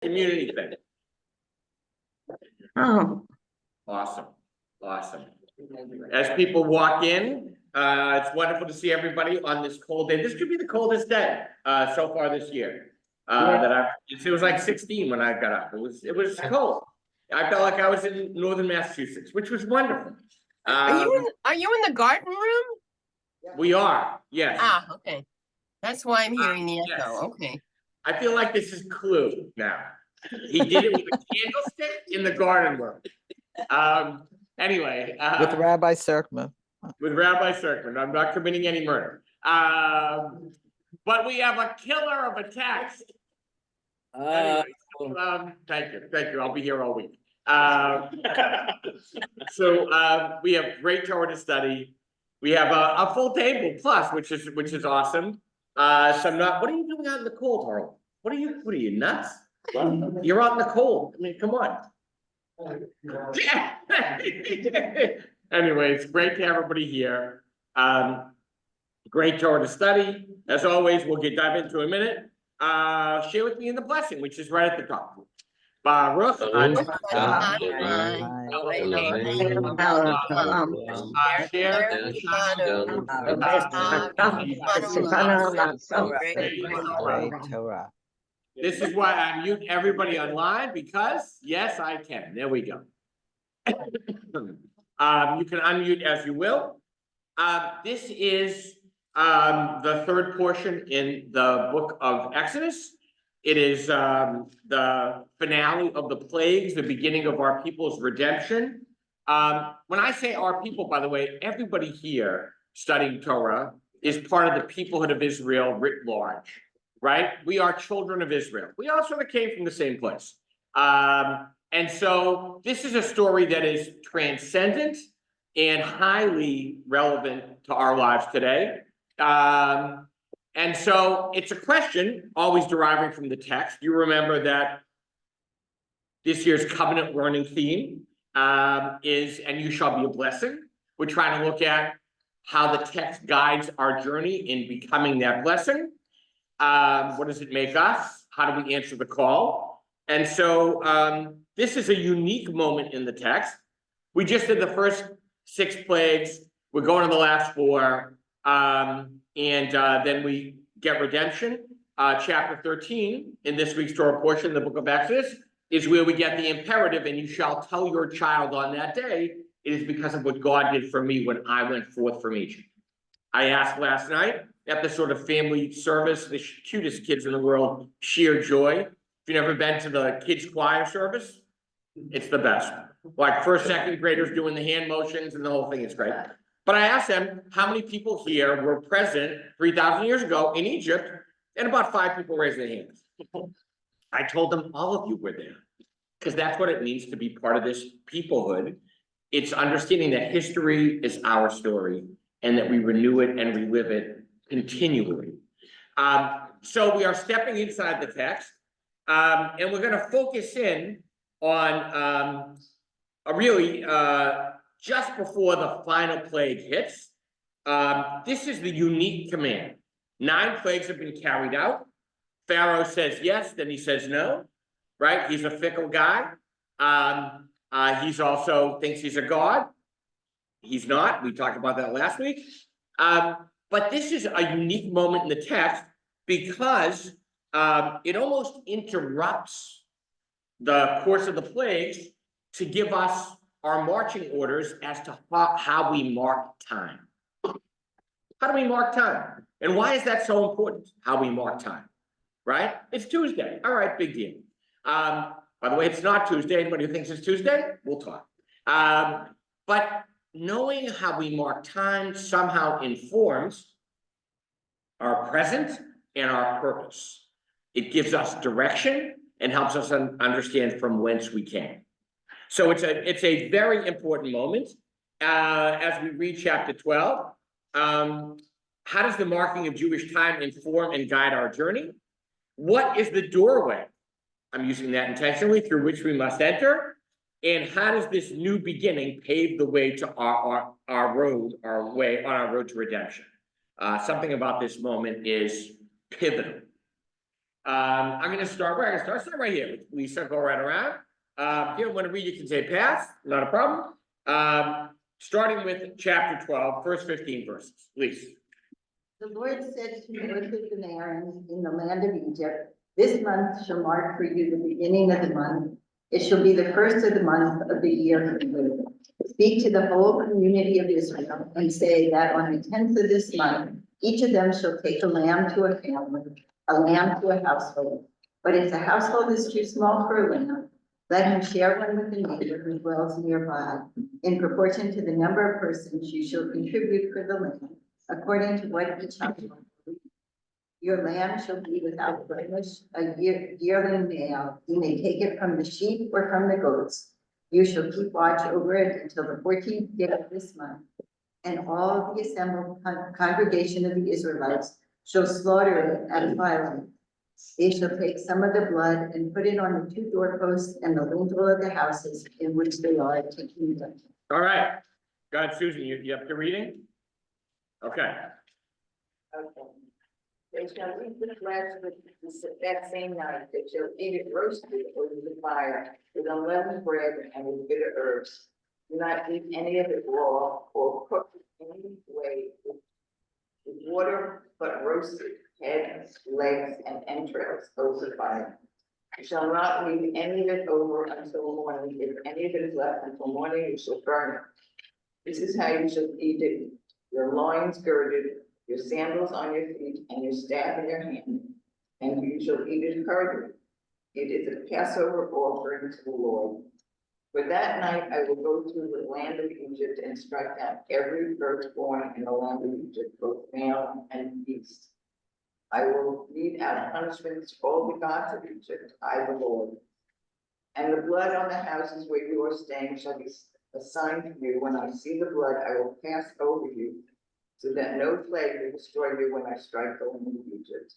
community thing. Oh, Awesome, awesome. As people walk in, it's wonderful to see everybody on this cold day. This could be the coldest day so far this year. It was like 16 when I got up. It was cold. I felt like I was in northern Massachusetts, which was wonderful. Are you in the garden room? We are, yes. Ah, okay. That's why I'm hearing the echo. yes. Okay. I feel like this is Clue now. He did it with a candlestick in the garden room. Anyway. With Rabbi Serkman. With Rabbi Serkman. I'm not committing any murder. But we have a killer of a text. Anyway, thank you. I'll be here all week. So we have great Torah to study. We have a full table plus, which is awesome. What are you doing out in the cold, Harl? What are you nuts? You're out in the cold. I mean, come on. Anyway, it's great to have everybody here. Great Torah to study. As always, we'll dive into in a minute. Share with me in the blessing, which is right at the top. Baruch Torah. This is why I mute everybody online, because yes, I can. There we go. You can unmute as you will. This is the third portion in the book of Exodus. It is the finale of the plagues, the beginning of our people's redemption. When I say our people, by the way, everybody here studying Torah is part of the peoplehood of Israel writ large, right? We are children of Israel. We all sort of came from the same place. And so this is a story that is transcendent and highly relevant to our lives today. And so it's a question always deriving from the text. You remember that this year's covenant learning theme is, and you shall be a blessing. We're trying to look at how the text guides our journey in becoming that blessing. What does it make us? How do we answer the call? And so this is a unique moment in the text. We just did the first 6 plagues. We're going to the last 4. And then we get redemption. Chapter 13 in this week's Torah portion, the book of Exodus, is where we get the imperative, and you shall tell your child on that day, it is because of what God did for me when I went forth from Egypt. I asked last night at the sort of family service, the cutest kids in the world, sheer joy. If you've never been to the kids choir service, it's the best. Like first, second graders doing the hand motions and the whole thing is great. But I asked them how many people here were present 3,000 years ago in Egypt, and about 5 people raised their hands. I told them all of you were there, because that's what it means to be part of this peoplehood. It's understanding that history is our story and that we renew it and relive it continually. So we are stepping inside the text, and we're going to focus in on just before the final plague hits. This is the unique command. 9 plagues have been carried out. Pharaoh says yes, then he says no, right? He's a fickle guy. He's also thinks he's a god. He's not. We talked about that last week. But this is a unique moment in the text because it almost interrupts the course of the plagues to give us our marching orders as to how we mark time. How do we mark time? And why is that so important, how we mark time, right? It's Tuesday. All right, big deal. By the way, it's not Tuesday. Anybody who thinks it's Tuesday, we'll talk. But knowing how we mark time somehow informs our present and our purpose. It gives us direction and helps us understand from whence we came. So it's a very important moment as we read chapter 12. How does the marking of Jewish time inform and guide our journey? What is the doorway? I'm using that intentionally, through which we must enter. And how does this new beginning pave the way to our way on our road to redemption? Something about this moment is pivotal. I'm gonna start, where I'm gonna start right here, we circle right around. If you don't wanna read, you can say pass, not a problem. Starting with chapter 12, first 15 verses, please. The Lord said to Moses and Aaron in the land of Egypt, this month shall mark for you the beginning of the month. It shall be the first of the month of the year for you. Speak to the whole community of Israel and say that on the 10th of this month, each of them shall take a lamb to a family, a lamb to a household. But if the household is too small for a lamb, let him share one with a neighbor who dwells nearby. In proportion to the number of persons you shall contribute for the lamb, according to what each household will be. Your lamb shall be without blemish, a yearling male. You may take it from the sheep or from the goats. You shall keep watch over it until the 14th day of this month. And all the assembled congregation of the Israelites shall slaughter it at a filing. They shall take some of the blood and put it on the two doorposts and the lintel of the houses in which they are taking them. All right, God, Susan, you have to reading? Okay, Okay. They shall eat the flesh with that same night. They shall eat it roasted over the fire with unleavened bread and with bitter herbs. Do not eat any of it raw or cooked in any way with water, but roasted, heads, legs, and entrails over the fire. You shall not leave any of it over until morning. If any of it is left until morning, you shall burn it. This is how you shall eat it: your loins girded, your sandals on your feet, and your staff in your hand, and you shall eat it hurriedly. It is a Passover offering to the Lord. For that night I will go through the land of Egypt and strike down every firstborn in the land of Egypt, both male and beast. I will lead out punishments to all the gods of Egypt, I the Lord. And the blood on the houses where you are staying shall be assigned to you. When I see the blood, I will pass over you, so that no plague will destroy you when I strike the land of Egypt.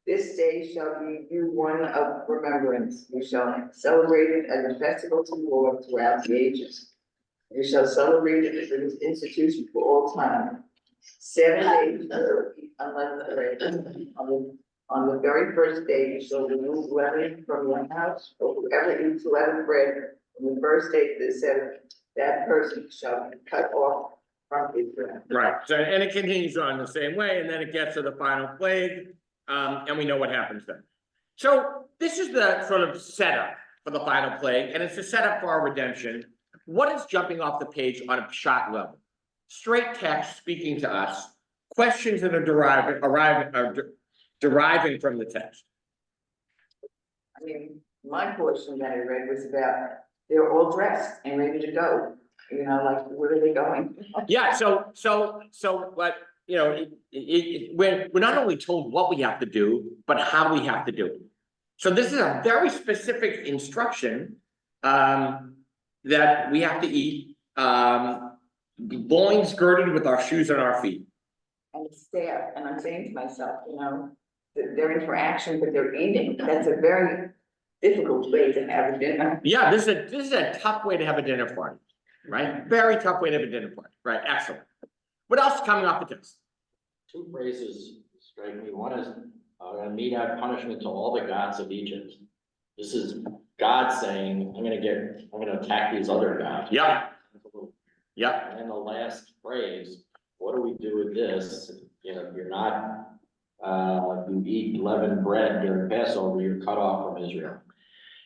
This day shall be you one of remembrance. You shall celebrate it as a festival to the Lord throughout the ages. You shall celebrate it as an institution for all time. 7 days you shall eat unleavened bread. On the very first day you shall remove leaven from your house, or whoever eats leavened bread from the first day to the 7th, that person shall be cut off from Israel. right, so, and it continues on the same way, and then it gets to the final plague, and we know what happens then. So this is the sort of setup for the final plague, and it's the setup for our redemption. What is jumping off the page on a shot level? Straight text speaking to us, questions that are deriving from the text. I mean, my portion that I read was about they're all dressed and ready to go. You know, like, where are they going? Yeah, so what, you know, we're not only told what we have to do, but how we have to do it. So this is a very specific instruction that we have to eat, loins girded with our shoes on our feet. And staff, and I'm saying to myself, you know, they're in for action, but they're eating. That's a very difficult way to have a dinner. Yeah, this is a tough way to have a dinner party, right? Very tough way to have a dinner party, right? Excellent. What else is coming off the text? Two phrases strike me. One is, I'm gonna mete out punishment to all the gods of Egypt. This is God saying, I'm gonna attack these other gods. Yeah. Yeah. And then the last phrase, what do we do with this? You know, you're not, you eat leavened bread during Passover, you're cut off from Israel.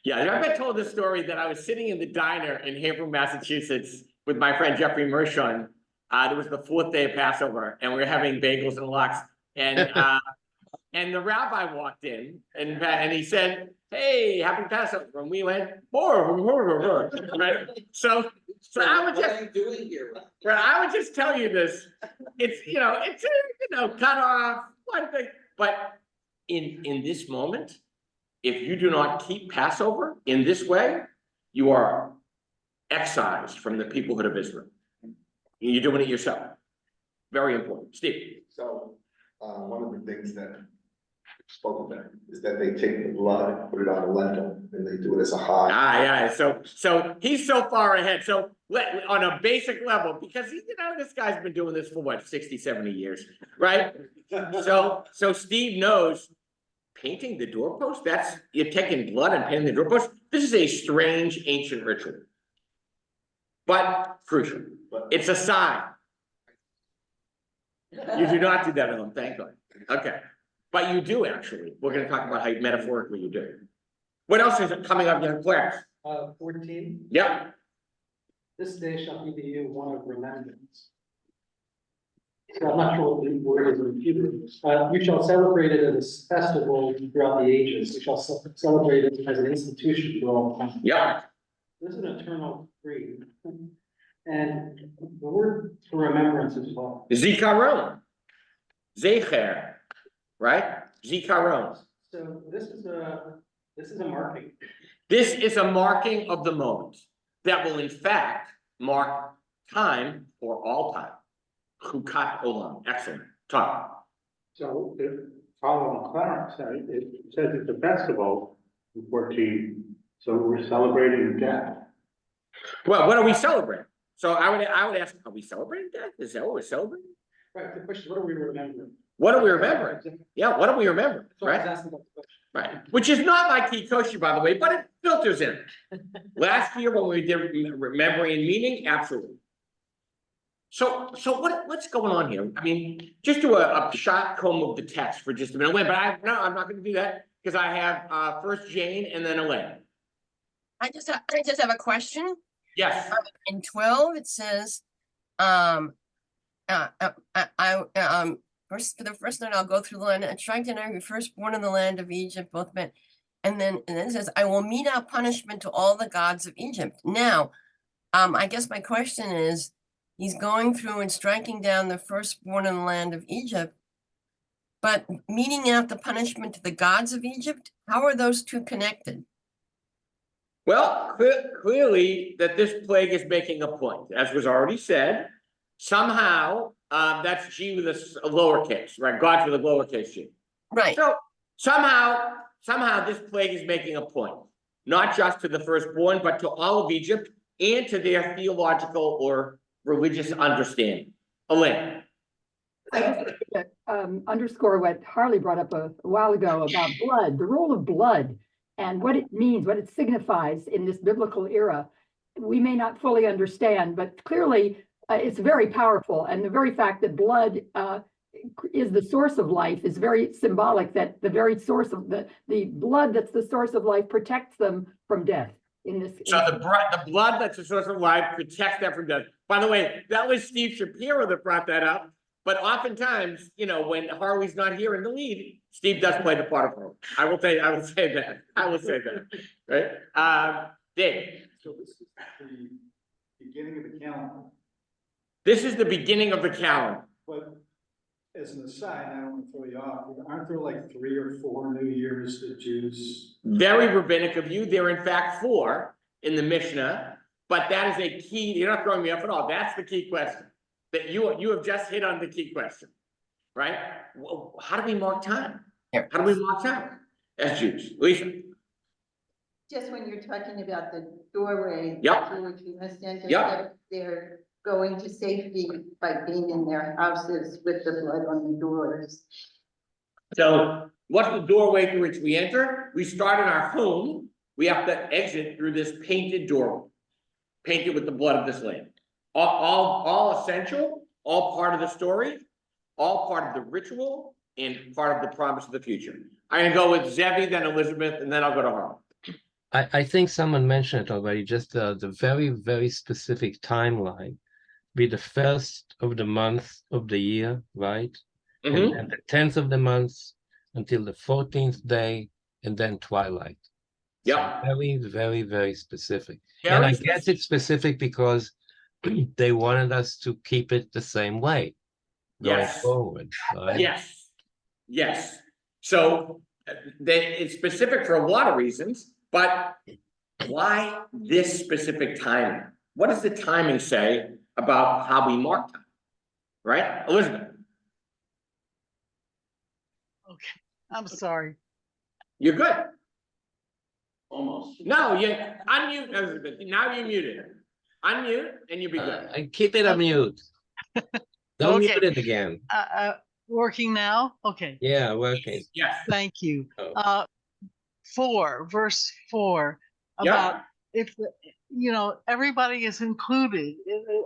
Yeah, I've been told this story that I was sitting in the diner in Haverhill, Massachusetts with my friend Jeffrey Mershon. It was the 4th day of Passover, and we were having bagels and lox. And the rabbi walked in, and he said, "Hey, happy Passover!" And we went, right? So I would just, What are you doing here? well, I would just tell you this. It's cut off one thing, but in this moment, if you do not keep Passover in this way, you are excised from the peoplehood of Israel. You're doing it yourself. Very important. Steve. So, one of the things that spoke about is that they take the blood, put it on a lentil, and they do it as a high. Yeah, so he's so far ahead. So on a basic level, because this guy's been doing this for what, 60, 70 years, right? So Steve knows painting the doorpost, that's, you're taking blood and painting the doorpost. This is a strange ancient ritual. But crucial. But It's a sign. You do not do that at home, thank God. Okay, but you do actually. We're gonna talk about how metaphorically you do. What else is coming up in your class? 14, Yep, this day shall be to you one of remembrance. So I'm not sure what the word is in Hebrew. You shall celebrate it as a festival throughout the ages. You shall celebrate it as an institution for all time. yep, This is an eternal creed. And the word for remembrance as well. zikaron. Zecher, right? Zikaron. So this is a marking. This is a marking of the moment that will in fact mark time for all time. Chukat olam, excellent, Tom. So if following Clarence, it says it's a festival in 14, so we're celebrating death. Well, what are we celebrating? So I would ask, are we celebrating death? Is that what we're celebrating? Right, the question, what are we remembering? What are we remembering? Yeah, what do we remember, So I was right? asking about the question. Right, which is not my kikoshi, by the way, but it filters in. Last year when we did remembering and meaning, absolutely. So what's going on here? I mean, just do a shot comb of the text for just a minute, but I'm not gonna do that, because I have first Jane and then Elaine. I just have a question. Yes, In 12, it says, first, for the first night, I'll go through the land and strike down every firstborn in the land of Egypt, both men. And then it says, I will mete out punishment to all the gods of Egypt. Now, I guess my question is, he's going through and striking down the firstborn in the land of Egypt, but meting out the punishment to the gods of Egypt? How are those two connected? well, clearly that this plague is making a point, as was already said. Somehow, that's G with a lowercase, right? God with a lowercase G. Right. So somehow this plague is making a point, not just to the firstborn, but to all of Egypt and to their theological or religious understanding. Elaine. I just want to underscore what Harley brought up a while ago about blood, the role of blood and what it means, what it signifies in this biblical era. We may not fully understand, but clearly it's very powerful. And the very fact that blood is the source of life is very symbolic, that the very source of the blood that's the source of life protects them from death. So the blood that's the source of life protects them from death. By the way, that was Steve Shapiro that brought that up. But oftentimes, you know, when Harley's not here in the lead, Steve does play the part of Harley. I will say that, right? Dave. So this is the beginning of the calendar, This is the beginning of the calendar. but as an aside, I don't want to throw you off, aren't there like 3 or 4 New Years that Jews? Very rabbinic of you. There are in fact 4 in the Mishnah, but that is a key. You're not throwing me off at all. That's the key question. That you have just hit on the key question, right? Well, how do we mark time? Here. How do we mark time as Jews? Lisa? Just when you're talking about the doorway. Yep. George, you understand Yep. that they're going to safety by being in their houses with the blood on the doors. So what's the doorway through which we enter? We start in our home. We have to exit through this painted door, painted with the blood of this lamb. All essential, all part of the story, all part of the ritual, and part of the promise of the future. I'm gonna go with Zevi, then Elizabeth, and then I'll go to Harlem. I think someone mentioned it already, just the very, very specific timeline. Be the first of the month of the year, right? Mhm. And the 10th of the month until the 14th day, and then twilight. So Yeah. very, very, very specific. Very And I specific. guess it's specific because they wanted us to keep it the same way going Yes. forward, right? Yes. So it's specific for a lot of reasons, but why this specific timing? What does the timing say about how we mark time? Right, Elizabeth? Okay, I'm sorry. You're good. Almost. No, you unmute, Elizabeth. Now you're muted. Unmute and you'll be good. Keep it on mute. Don't Okay. mute it again. Working now? Okay, Yeah, working. Yes, thank you. Oh. 4, verse 4, Yeah. about if, everybody is included,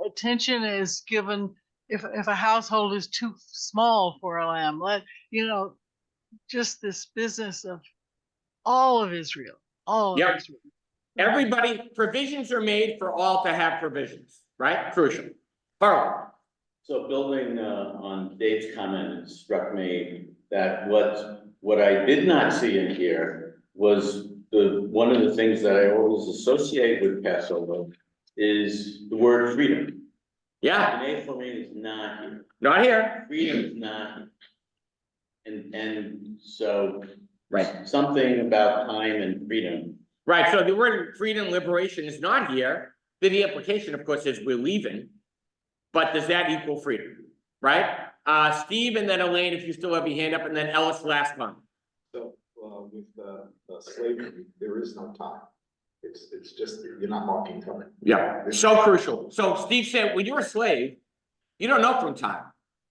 attention is given, if a household is too small for a lamb, just this business of all of Israel, all of Yep. Israel. Everybody, provisions are made for all to have provisions, right? Crucial. Harlan. So building on Dave's comment, it struck me that what I did not see in here was one of the things that I always associate with Passover is the word freedom. Yeah, And for me is not here. not here. Freedom is not here. And so Right. something about time and freedom. Right, so the word freedom, liberation is not here. Then the implication, of course, is we're leaving. But does that equal freedom, right? Steve and then Elaine, if you still have your hand up, and then Ellis last one. So, with the slavery, there is no time. It's just, you're not marking time. Yeah, so crucial. So Steve said, when you're a slave, you don't know from time,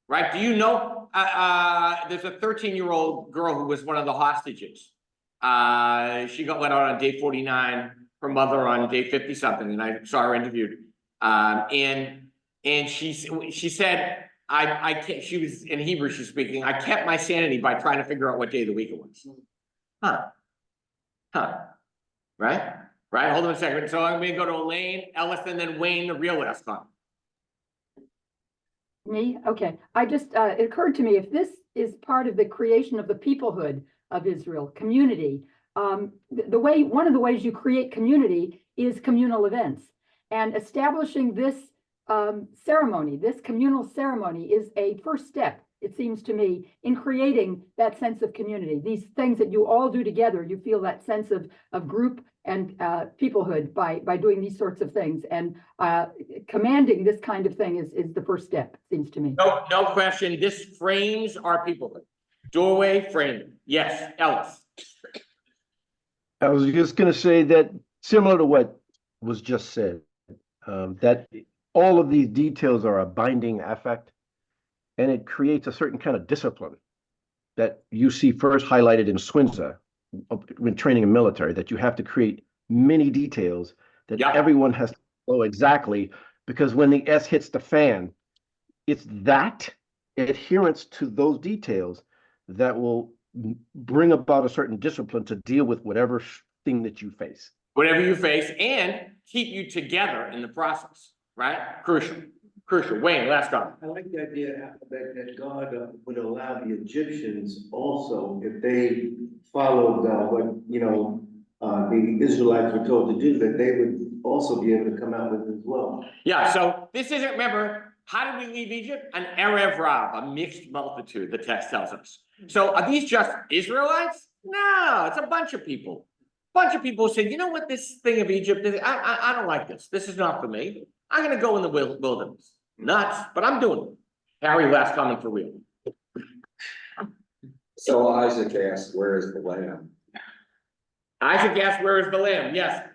right? Do you know, there's a 13-year-old girl who was one of the hostages. She got let out on day 49, her mother on day 50 something, and I saw her interviewed. And she said, I can't, she was in Hebrew, she's speaking, I kept my sanity by trying to figure out what day of the week it was. Right? Right, hold on a second. So I'm gonna go to Elaine, Ellis, and then Wayne, the real last one. Me? Okay. It occurred to me, if this is part of the creation of the peoplehood of Israel, community, one of the ways you create community is communal events. And establishing this ceremony, this communal ceremony, is a first step, it seems to me, in creating that sense of community. These things that you all do together, you feel that sense of group and peoplehood by doing these sorts of things. And commanding this kind of thing is the first step, it seems to me. No question. This frames our peoplehood. Doorway framing. Yes, Ellis. I was just going to say that, similar to what was just said, that all of these details are a binding affect, and it creates a certain kind of discipline that you see first highlighted in Swinza when training in military, that you have to create many details that everyone has to follow exactly, because when the S hits the fan, it's that adherence to those details that will bring about a certain discipline to deal with whatever thing that you face. Whatever you face, and keep you together in the process, right? Crucial. Wayne, last comment. I like the idea that God would allow the Egyptians also, if they followed what the Israelites were told to do, that they would also be able to come out with it as well. Yeah, so this isn't, remember, how did we leave Egypt? An Erev Rav, a mixed multitude, the text tells us. So are these just Israelites? No, it's a bunch of people. Bunch of people said, you know what, this thing of Egypt, I don't like this. This is not for me. I'm going to go in the wilderness. Nuts, but I'm doing it. Harry, last comment for real. So Isaac asked, where is the lamb? Isaac asked, where is the lamb? Yes.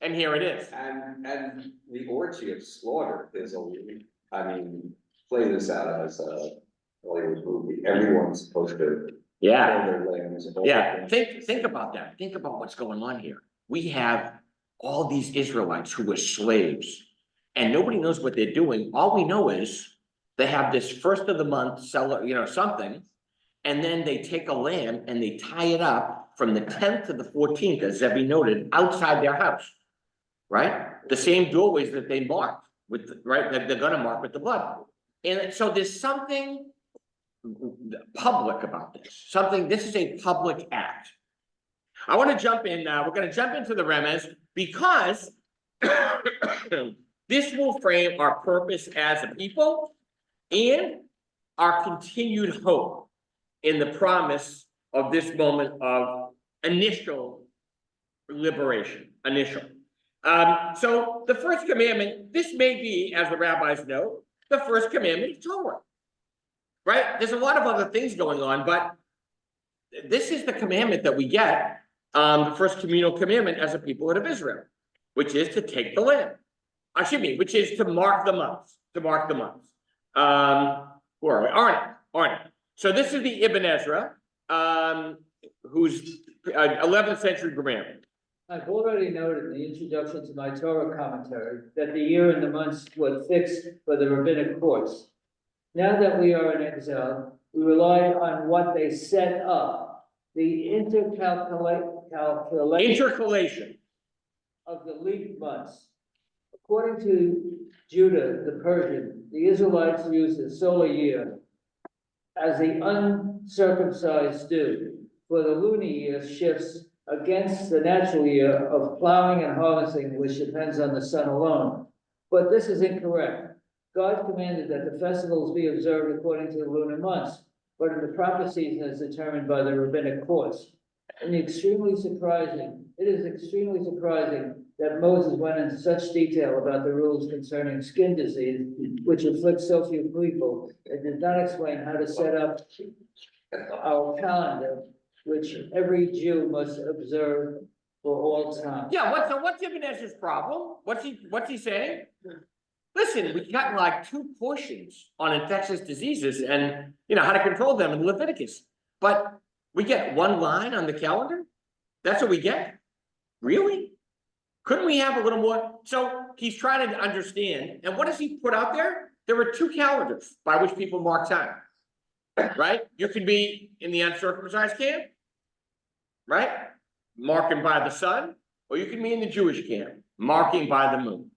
And here it is. And the orgy of slaughter is play this out as a Hollywood movie. Everyone's supposed to kill their lambs. Yeah, think about that. Think about what's going on here. We have all these Israelites who were slaves, and nobody knows what they're doing. All we know is they have this first of the month something, and then they take a lamb and they tie it up from the 10th to the 14th, as Zebby noted, outside their house, right? The same doorways that they marked with, that they're gonna mark with the blood. And so there's something public about this. This is a public act. I want to jump in now. We're going to jump into the remez because this will frame our purpose as a people and our continued hope in the promise of this moment of initial liberation. So the first commandment, this may be, as the rabbis know, the first commandment of Torah, right? There's a lot of other things going on, but this is the commandment that we get. The first communal commandment as a people of Israel, which is to take the lamb. Which is to mark the months, Who are we? Arnie. So this is the Ibn Ezra, who's 11th century grammar. I've already noted in the introduction to my Torah commentary that the year and the months were fixed for the rabbinic courts. Now that we are in exile, we rely on what they set up, the Intercalation of the leap months. According to Judah, the Persian, the Israelites use the solar year as the uncircumcised do, for the lunar year shifts against the natural year of plowing and harvesting, which depends on the sun alone. But this is incorrect. God commanded that the festivals be observed according to the lunar months, but in the proper season as determined by the rabbinic courts. It is extremely surprising that Moses went into such detail about the rules concerning skin disease, which afflicts so few people, and did not explain how to set up our calendar, which every Jew must observe for all time. Yeah, what's Ibn Ezra's problem? What's he saying? Listen, we got like 2 portions on infectious diseases and how to control them in Leviticus. But we get 1 line on the calendar? That's what we get? Really? Couldn't we have a little more? So he's trying to understand. And what does he put out there? There were 2 calendars by which people mark time. Right? You could be in the uncircumcised camp, right? Marking by the sun, or you can be in the Jewish camp, marking by the moon.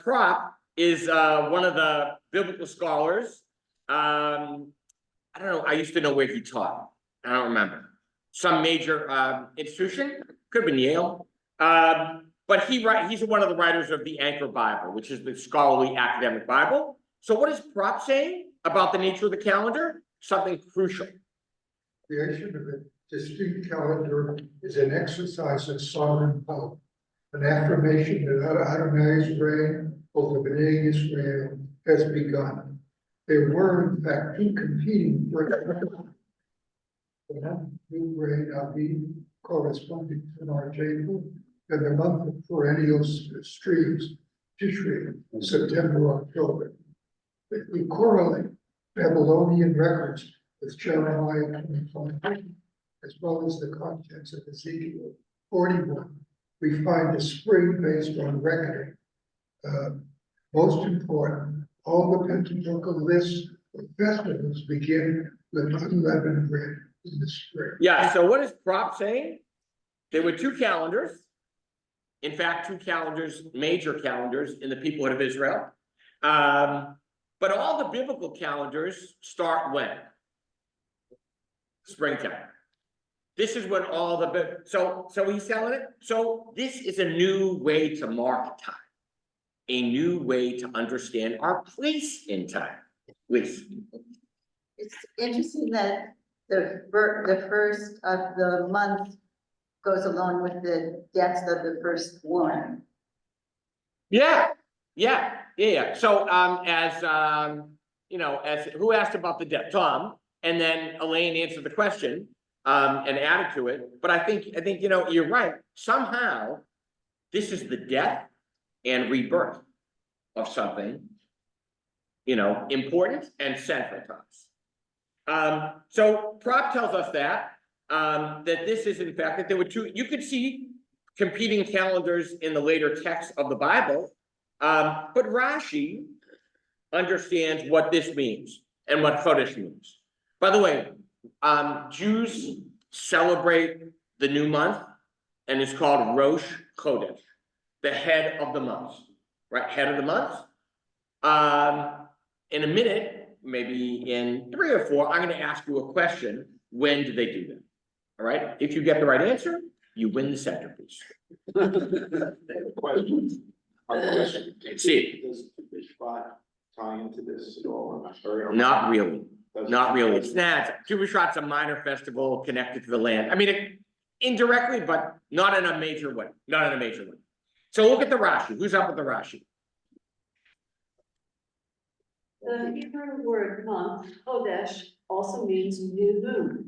Prop is one of the biblical scholars. I don't know, I used to know where he taught. I don't remember. Some major institution, could have been Yale. But he's one of the writers of the Anchor Bible, which is the scholarly academic Bible. So what is Prop saying about the nature of the calendar? Something crucial. Creation of a distinct calendar is an exercise of sovereign power, an affirmation that Adonai's reign over Bnei Israel has begun. There were, in fact, 2 competing forces. The month of new reign Aviv, corresponding to our Jacob, and the month of perennial streams, Tishrei, September, October. If we correlate Babylonian records with Jeremiah 25, as well as the contents of Ezekiel 41, we find a spring based on reckoning. Most important, all the Pentateuchal lists of festivals begin with unleavened bread in the spring. Yeah, so what is Prop saying? There were 2 calendars. In fact, 2 calendars, major calendars in the peoplehood of Israel. But all the biblical calendars start when? Springtime. This is when all the, so he's telling it. So this is a new way to mark time. A new way to understand our place in time. Please. It's interesting that the first of the month goes along with the death of the first one. Yeah. So as who asked about the death? Tom, and then Elaine answered the question and added to it. But I think you're right. Somehow this is the death and rebirth of something important and central to us. So Prop tells us that this is in fact that there were 2, you could see competing calendars in the later texts of the Bible, but Rashi understands what this means and what Chodesh means. By the way, Jews celebrate the new month and it's called Rosh Chodesh, the head of the month, right? Head of the month. In a minute, maybe in 3 or 4, I'm going to ask you a question. When do they do that? All right. If you get the right answer, you win the centerpiece. See, does Bishvat tie into this at all? not really. Not really. It's Tu B'Shat's a minor festival connected to the land. I mean, indirectly, but not in a major way. So look at the Rashi. Who's up with the Rashi? The Hebrew word month, Chodesh, also means new moon.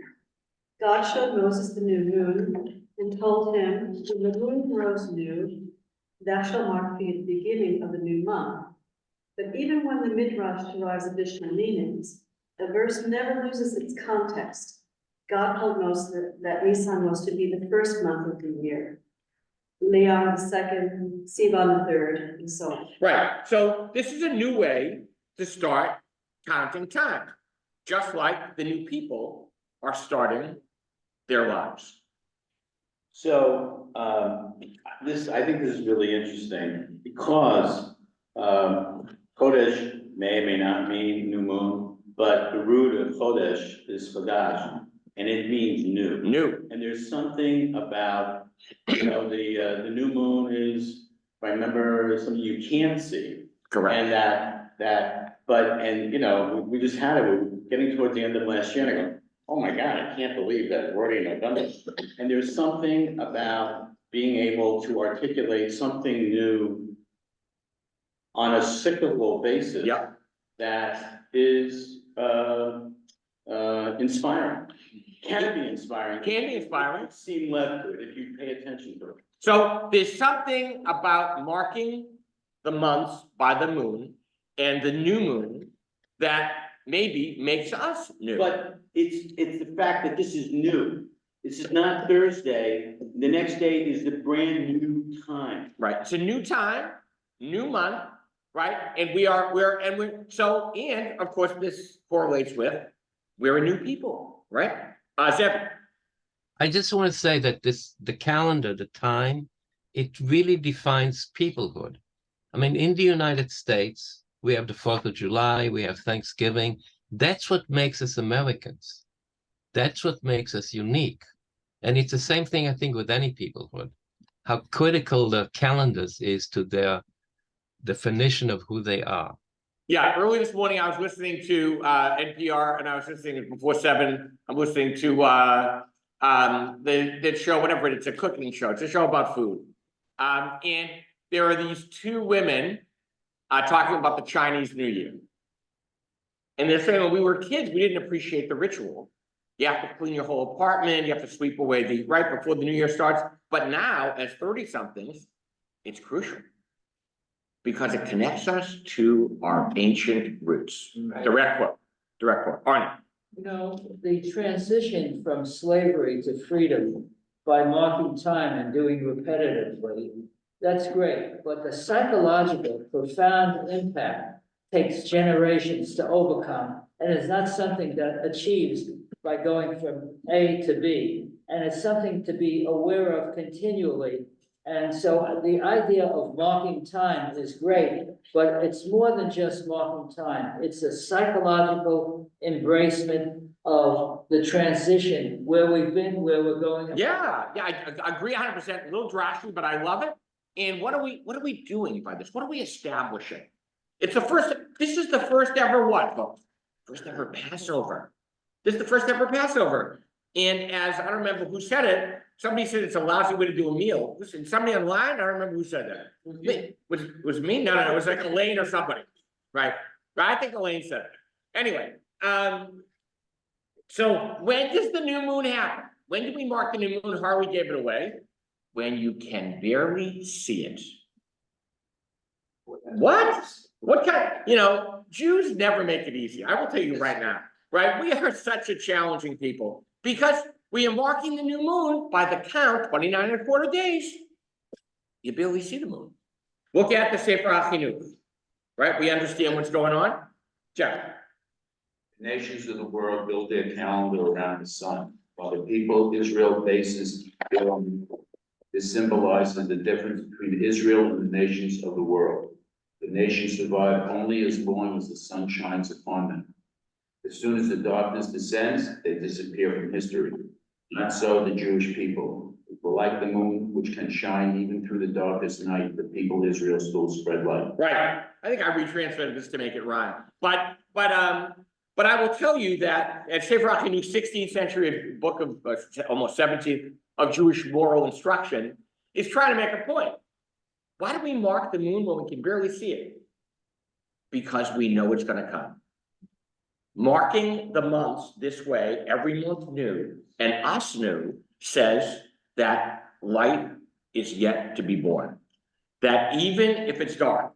God showed Moses the new moon and told him, when the moon grows new, Thou shalt mark the beginning of the new month. But even when the Midrash derives additional meanings, the verse never loses its context. God told Moses that Nisan was to be the first month of the year, Leon the second, Sivan the third, and so on. Right, so this is a new way to start counting time, just like the new people are starting their lives. So, I think this is really interesting because, Kodesh may or may not mean new moon, but the root of Kodesh is Chodash, and it means new. New. And there's something about, the new moon is, if I remember, something you can't see. Correct. And we just had it, we're getting towards the end of last year, and I go, oh my God, I can't believe that we're already in November. And there's something about being able to articulate something new on a cyclical basis. Yeah. That is, inspiring. Can be inspiring. Can be inspiring. Seem led to it if you pay attention to it. So there's something about marking the months by the moon and the new moon that maybe makes us new. But it's the fact that this is new. This is not Thursday. The next day is the brand new time. Right, it's a new time, new month, right? And and of course, this correlates with, we're a new people, right? Zeb. I just want to say that the calendar, the time, it really defines peoplehood. I mean, in the United States, we have the 4th of July, we have Thanksgiving. That's what makes us Americans. That's what makes us unique. And it's the same thing, I think, with any peoplehood. How critical the calendars is to their definition of who they are. Yeah, early this morning, I was listening to NPR, and I was listening before 7. I'm listening to the show, whatever it's a cooking show. It's a show about food. And there are these 2 women talking about the Chinese New Year. And they're saying when we were kids, we didn't appreciate the ritual. You have to clean your whole apartment, you have to sweep away right before the new year starts. But now, as 30-somethings, it's crucial. Because it connects us to our ancient roots. Right. Direct quote, Arnie. The transition from slavery to freedom by marking time and doing repetitively, that's great, but the psychological profound impact takes generations to overcome, and it's not something that achieves by going from A to B, and it's something to be aware of continually. And so the idea of marking time is great, but it's more than just marking time. It's a psychological embracement of the transition, where we've been, where we're going. Yeah, I agree 100%, a little drastic, but I love it. And what are we doing by this? What are we establishing? This is the first ever what, folks? First ever Passover. This is the first ever Passover. And as I don't remember who said it, somebody said it's a lousy way to do a meal. Listen, somebody online, I don't remember who said that. Was me? No, it was like Elaine or somebody. Right? I think Elaine said it. Anyway, so when does the new moon happen? When do we mark the new moon? Harley gave it away. When you can barely see it. What? What kind, Jews never make it easy. I will tell you right now, right? We are such a challenging people because we are marking the new moon by the count, 29.25 days. You barely see the moon. Look at the Chevrah Torah, right? We understand what's going on. Jeff. The nations of the world build their calendar around the sun, while the people of Israel faces their own. This symbolizes the difference between Israel and the nations of the world. The nations survive only as long as the sun shines upon them. As soon as the darkness descends, they disappear from history. Not so the Jewish people. Like the moon, which can shine even through the darkest night, the people of Israel still spread light. Right. I think I retranslated this to make it rhyme. But I will tell you that at Chevrah Torah, 16th century book of almost 17th of Jewish moral instruction, is trying to make a point. Why do we mark the moon when we can barely see it? Because we know it's going to come. Marking the months this way, every month new, and us new, says that light is yet to be born. that even if it's dark.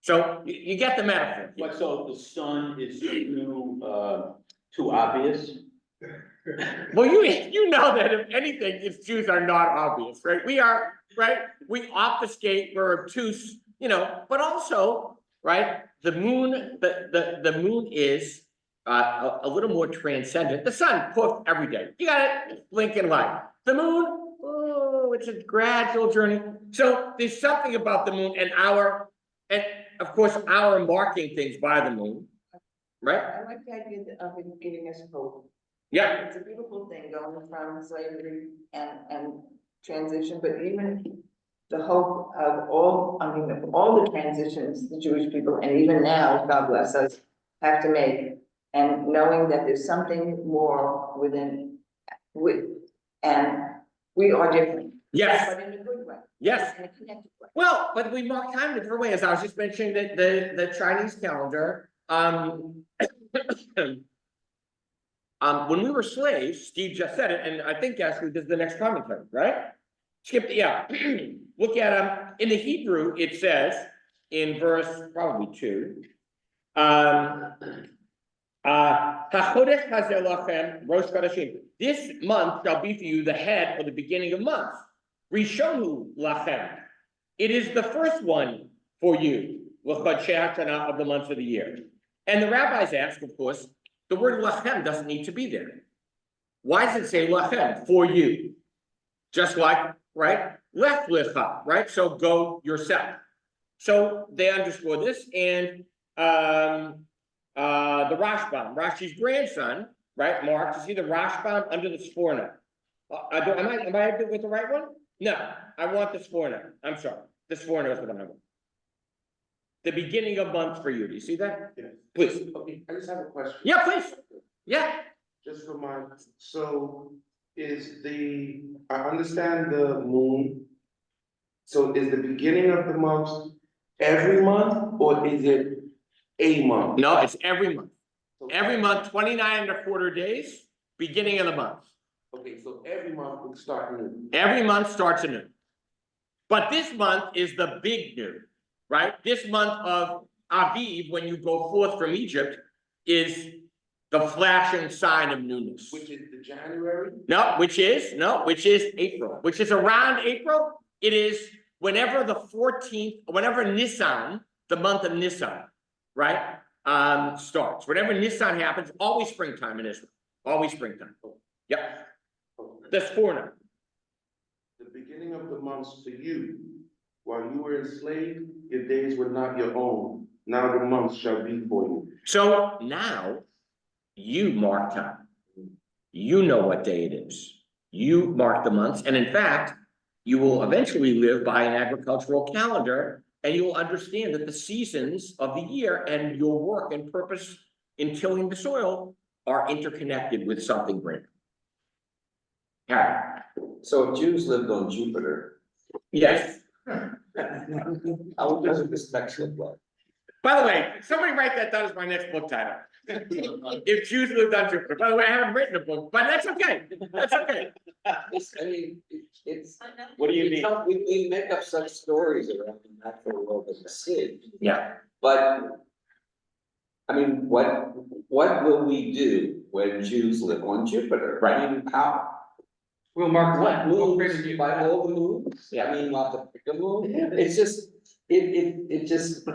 So you get the metaphor. What, so the sun is too obvious? Well, you know that if anything, it's Jews are not obvious, right? We are, right? We obfuscate, we're obtuse, but also, right? The moon, the moon is a little more transcendent. The sun, poof, every day. You got it, blinking light. The moon, oh, it's a gradual journey. So there's something about the moon and of course, our marking things by the moon, right? I like the idea of it giving us hope. Yeah. It's a beautiful thing going from slavery and transition, but even the hope of all the transitions the Jewish people, and even now, God bless us, have to make. And knowing that there's something more and we are different. Yes. But in a good way. Yes. In a connected way. Well, but we mark time in different ways. I was just mentioning that the Chinese calendar, when we were slaves, Steve just said it, and I think actually this is the next commentary, right? Skip the, yeah. Look at in the Hebrew, it says in verse probably 2, "HaChodesh hazeh lachem Rosh Chodeshim." This month shall be for you the head or the beginning of months. Rishonu lachem. It is the first one for you, l'chodshei hashana, of the months of the year. And the rabbis ask, of course, the word lachem doesn't need to be there. Why does it say lachem, for you? Just like, right, lech lecha, right? So go yourself. So they underscore this, and the Rashbam, Rashi's grandson, right, Mark, you see the Rashbam under the Sforno. Am I with the right one? No, I want the Sforno. I'm sorry. The Sforno is what I want. The beginning of months for you. Do you see that? Yes. Please. Okay, I just have a question. Yeah, please. Yeah. Just for my, so I understand the moon. So is the beginning of the month every month, or is it a month? No, it's every month. Every month, 29.25 days, beginning of the month. Okay, so every month would start new. Every month starts anew. But this month is the big new, right? This month of Aviv, when you go forth from Egypt, is the flashing sign of newness. Which is the January? Which is April, which is around April. It is whenever the 14th, whenever Nisan, the month of Nisan, right? Starts. Whenever Nisan happens, always springtime in Israel. Always springtime. Yep. That's Sforno. The beginning of the months to you, while you were enslaved, your days were not your own. Now the months shall be for you. So now you mark time. You know what day it is. You mark the months. And in fact, you will eventually live by an agricultural calendar, and you will understand that the seasons of the year and your work and purpose in tilling the soil are interconnected with something greater. Yeah. So if Jews lived on Jupiter, Yes. how does this next look like? By the way, somebody write that down as my next book title. If Jews lived on Jupiter. By the way, I haven't written a book, but that's okay. That's okay. It's. What do you mean? We make up such stories around the natural world as we see it. Yeah. But, I mean, what will we do when Jews live on Jupiter? Right. I mean, how? We'll mark What time. moons, by all the moons? Yeah. I mean, we'll have to pick a moon. It's just, it just,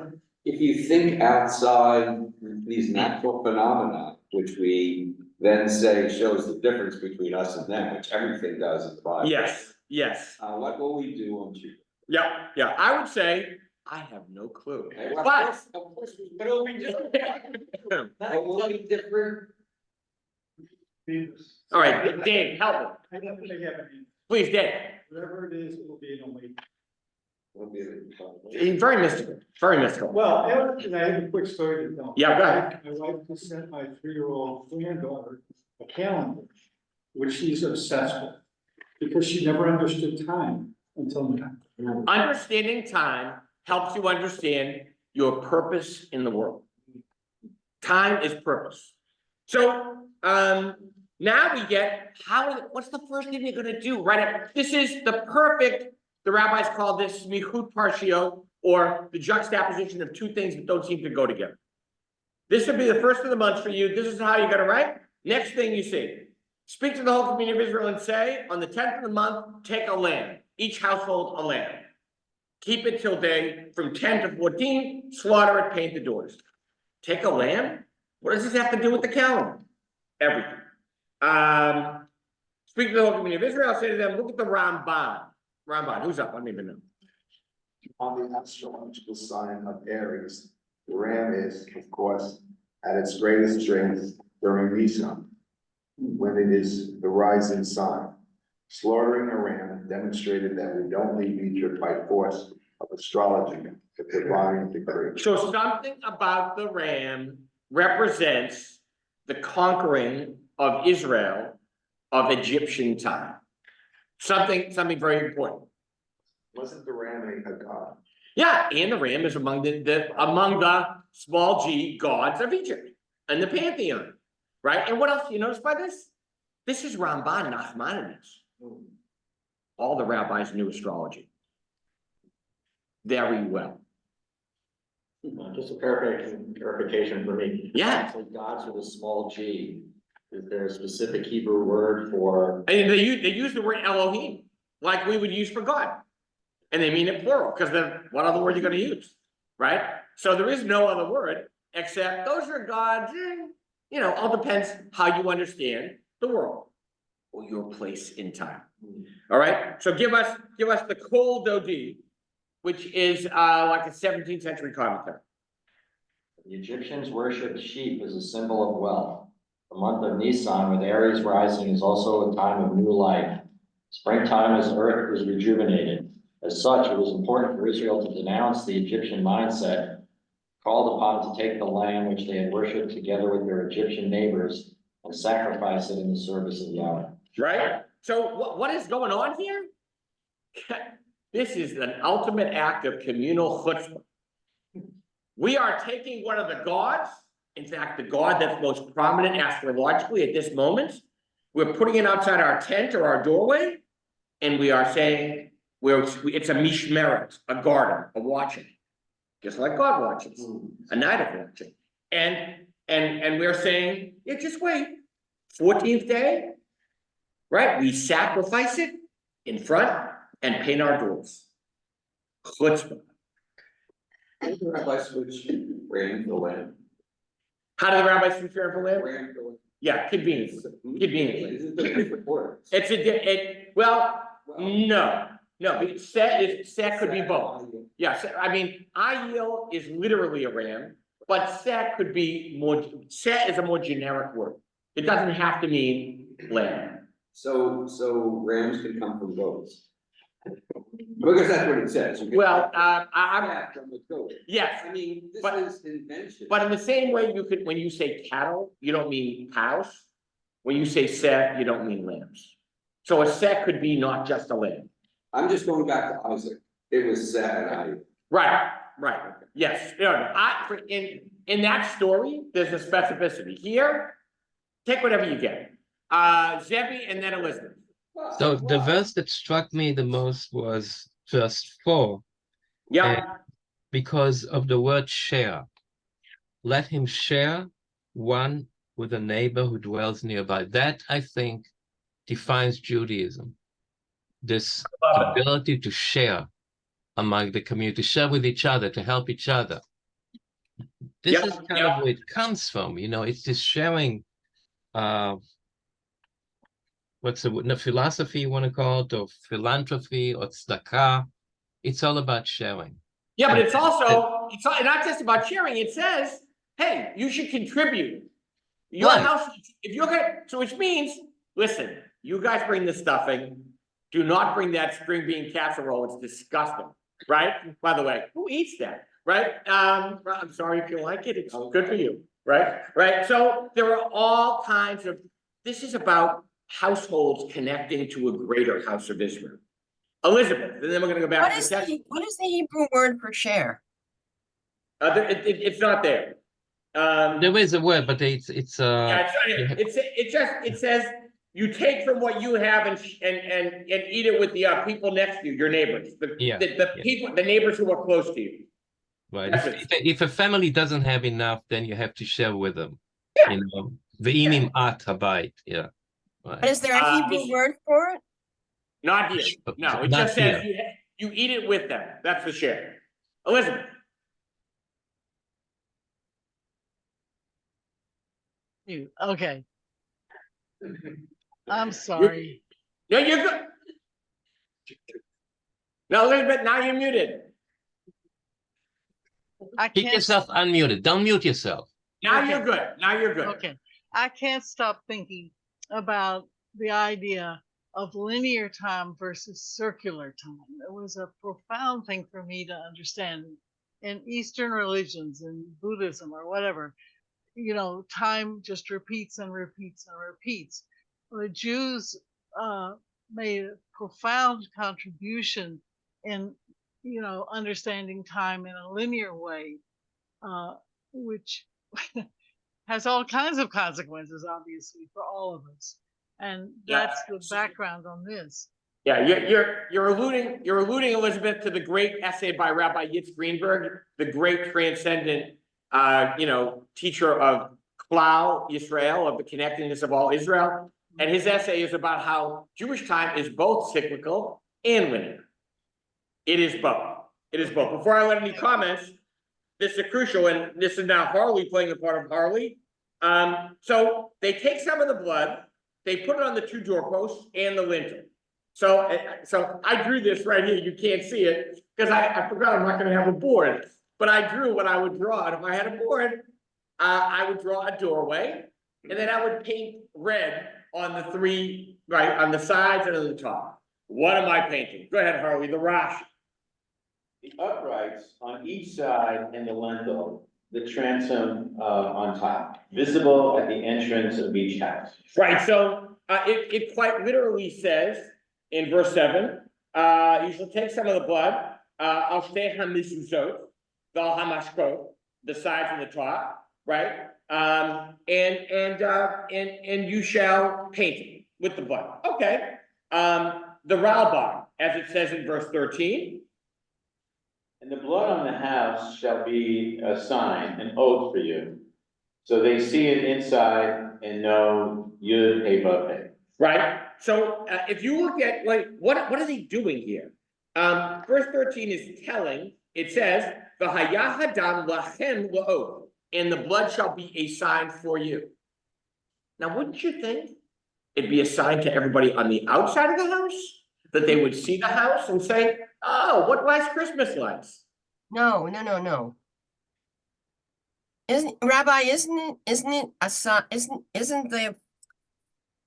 if you think outside these natural phenomena, which we then say shows the difference between us and them, which everything does in the Bible. Yes. Yes. What will we do on Jupiter? Yeah. Yeah. I would say I have no clue. Okay, well, But of course, but it'll be different. It will be different. all right, Dave, help me. I definitely have an, Please, Dave. whatever it is, it will be in a week. It'll be Very mystical. Very mystical. Well, and I have a quick story to tell. Yeah, go ahead. My wife just sent my 3-year-old granddaughter a calendar, which she's obsessed with, because she never understood time until now. Understanding time helps you understand your purpose in the world. Time is purpose. So, now we get what's the first thing you're gonna do, right? This is the the rabbis call this smichut partio, or the juxtaposition of two things that don't seem to go together. This would be the first of the month for you. This is how you're gonna write. Next thing you see. Speak to the whole community of Israel and say, on the 10th of the month, take a lamb, each household a lamb. Keep it till day from 10 to 14, slaughter it, paint the doors. Take a lamb? What does this have to do with the calendar? Everything. Speak to the whole community of Israel, say to them, look at the Ramban. Ramban, who's up? I don't even know. On the astrological sign of Aries, the ram is, of course, at its greatest strength during Nisan, when it is the rising sign. Slaughtering a ram demonstrated that we don't leave Egypt by force of astrology, the divine decree. So something about the ram represents the conquering of Israel of Egyptian time. Something very important. Wasn't the ram a god? Yeah, and the ram is among the small g gods of Egypt and the pantheon, right? And what else do you notice by this? This is Ramban Nachmanides. All the rabbis knew astrology very well. Just a clarification for me. Yeah. Actually, gods with a small g. Is there a specific Hebrew word for? And they use the word Elohim, like we would use for God. And they mean it plural, because then what other word are you going to use, right? So there is no other word except those are gods, all depends how you understand the world or your place in time. All right, so give us the Kol Dodi, which is like a 17th century commentary. The Egyptians worshipped sheep as a symbol of wealth. The month of Nisan, with Aries rising, is also a time of new life. Springtime as earth was rejuvenated. As such, it was important for Israel to denounce the Egyptian mindset, called upon to take the lamb which they had worshipped together with their Egyptian neighbors and sacrifice it in the service of Yahweh. Right? So what is going on here? This is an ultimate act of communal chutzpah. We are taking one of the gods, in fact, the god that's most prominent astrologically at this moment, we're putting it outside our tent or our doorway, and we are saying, it's a mishmeret, a garden, a watching, just like God watches, a night of watching. And we're saying, yeah, just wait, 14th day, right? We sacrifice it in front and paint our doors. Chutzpah. How do the rabbis switch ram for lamb? How do the rabbis switch ram for lamb? Ram for lamb. Yeah, conveniently. Isn't there different words? No, but set could be both. Yes, I mean, Ayil is literally a ram, but set could be set is a more generic word. It doesn't have to mean lamb. So rams can come from goats. Because that's what it says. Well, From the goat. yes, I mean, this but- is invention. but in the same way when you say cattle, you don't mean cows. When you say set, you don't mean lambs. So a set could be not just a lamb. I'm just going back to Isaac. It was sad. Right. Yes, in that story, there's a specificity. Here, take whatever you get. Zebi and then Elizabeth. So the verse that struck me the most was verse 4. Yeah. Because of the word share. Let him share one with a neighbor who dwells nearby. That, I think, defines Judaism. This ability to share among the community, to share with each other, to help each other. This is kind of where it comes from, it's this sharing, what's the philosophy you want to call it, or philanthropy, or tzedakah. It's all about sharing. Yeah, but it's not just about sharing. It says, hey, you should contribute. Your house, if you're gonna, so which means, listen, you guys bring the stuffing. Do not bring that string bean casserole. It's disgusting, right? By the way, who eats that, right? I'm sorry if you like it. It's good for you, right? Right. So there are all kinds of. This is about households connecting to a greater house of Israel. Elizabeth, and then we're going to go back to the text. What is the Hebrew word for share? It's not there. There is a word, but it says you take from what you have and eat it with the people next to you, your neighbors, the Yeah, people, the neighbors who are close to you. right. That's If a family doesn't have enough, then you have to share with them. You know, ve'inim at habayit. Yeah. Right. But is there a Hebrew word for it? Not here. No, it Not just says here. you eat it with them. That's the share. Elizabeth. Okay. I'm sorry. No, you're good. No, Elizabeth, now you're muted. I Keep can't. yourself unmuted. Don't mute yourself. Now Okay. you're good. Now you're good. Okay. I can't stop thinking about the idea of linear time versus circular time. It was a profound thing for me to understand. In Eastern religions, in Buddhism or whatever, you know, time just repeats and repeats and repeats. The Jews made a profound contribution in, you know, understanding time in a linear way, which has all kinds of consequences, obviously, for all of us. And that's the background on this. Yeah, you're alluding, Elizabeth, to the great essay by Rabbi Yitz Greenberg, the great transcendent teacher of Klal Yisrael, of the connectedness of all Israel. And his essay is about how Jewish time is both cyclical and linear. It is both. It is both. Before I let any comments, this is crucial, and this is now Harley playing the part of Harley. So they take some of the blood, they put it on the two doorposts and the lintel. So I drew this right here. You can't see it because I forgot I'm not going to have a board, but I drew what I would draw. And if I had a board, I would draw a doorway, and then I would paint red on the three, right, on the sides and on the top. What am I painting? Go ahead, Harley. The Rashi. The uprights on each side and the lintel, the transom on top, visible at the entrance of each house. Right, so it quite literally says in verse 7, you shall take some of the blood, al shtei hamizuzot, val hamashkot, the sides and the top, right? And you shall paint it with the blood. Okay. The Ralbam, as it says in verse 13. And the blood on the house shall be a sign, an oath for you. So they see it inside and know Yud Hey Vav Hey. Right? So if you look at, like, what are they doing here? Verse 13 is telling, it says, V'haya hadam lachem la'od, and the blood shall be a sign for you. Now, wouldn't you think it'd be a sign to everybody on the outside of the house? That they would see the house and say, oh, what nice Christmas lights. No. Rabbi, isn't it a sign? Isn't the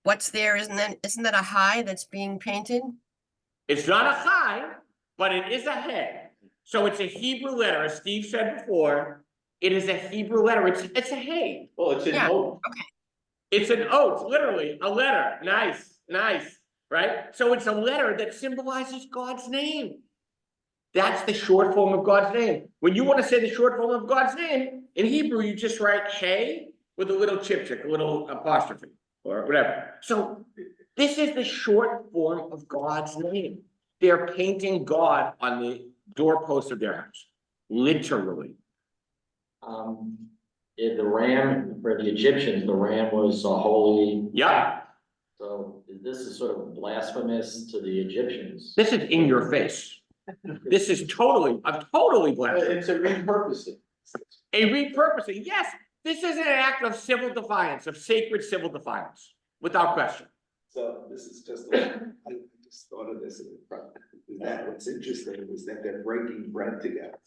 what's there? Isn't that a high that's being painted? It's not a high, but it is a head. So it's a Hebrew letter, as Steve said before. It is a Hebrew letter. It's a hey. Well, it's an oath. Okay. It's an oath, literally a letter. Nice, right? So it's a letter that symbolizes God's name. That's the short form of God's name. When you want to say the short form of God's name, in Hebrew, you just write hey with a little chipchik, a little apostrophe, or whatever. So this is the short form of God's name. They're painting God on the doorpost of their house, literally. The ram, for the Egyptians, the ram was a holy. Yeah. So this is sort of blasphemous to the Egyptians. This is in your face. This is totally blasphemous. It's a repurposing. A repurposing, yes. This is an act of civil defiance, of sacred civil defiance, without question. So this is just, I just thought of this in front. Is that what's interesting is that they're breaking bread together.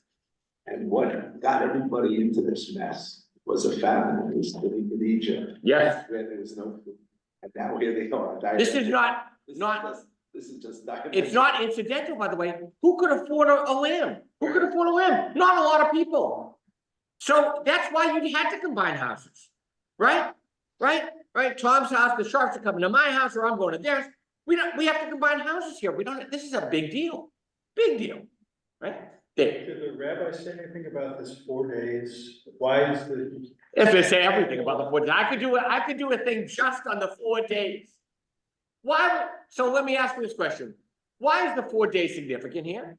And what got everybody into this mess was a famine in Egypt. Yes. Where there was no food. And now here they are. This is This is just it's not incidental, by the way. Who could afford a lamb? Who could afford a lamb? Not a lot of people. So that's why you had to combine houses, right? Tom's house, the Sharps are coming to my house, or I'm going to theirs. We have to combine houses here. This is a big deal, right? Did the rabbi say anything about this 4 days? Why is the? If they say everything about the 4 days, I could do a thing just on the 4 days. Why, so let me ask you this question. Why is the 4 days significant here?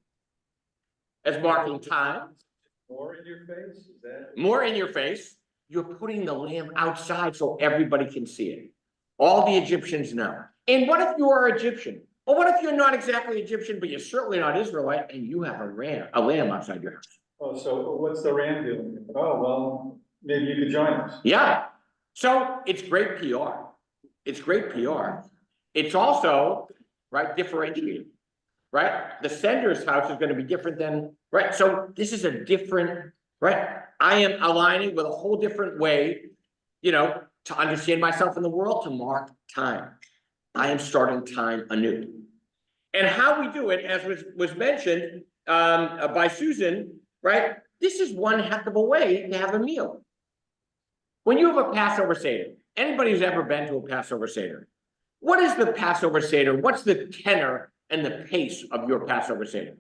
As marking time, More in your face, is that? more in your face. You're putting the lamb outside so everybody can see it. All the Egyptians know. And what if you are Egyptian? Or what if you're not exactly Egyptian, but you're certainly not Israelite, and you have a lamb outside your house? Oh, so what's the ram doing? Oh, well, maybe you could join us. Yeah. So it's great PR. It's great PR. It's also, right, differentiated, right? The sender's house is going to be different than, right? So this is a different, right? I am aligning with a whole different way, you know, to understand myself in the world, to mark time. I am starting time anew. And how we do it, as was mentioned by Susan, right? This is one heck of a way to have a meal. When you have a Passover Seder, anybody who's ever been to a Passover Seder, what is the Passover Seder? What's the tenor and the pace of your Passover Seder?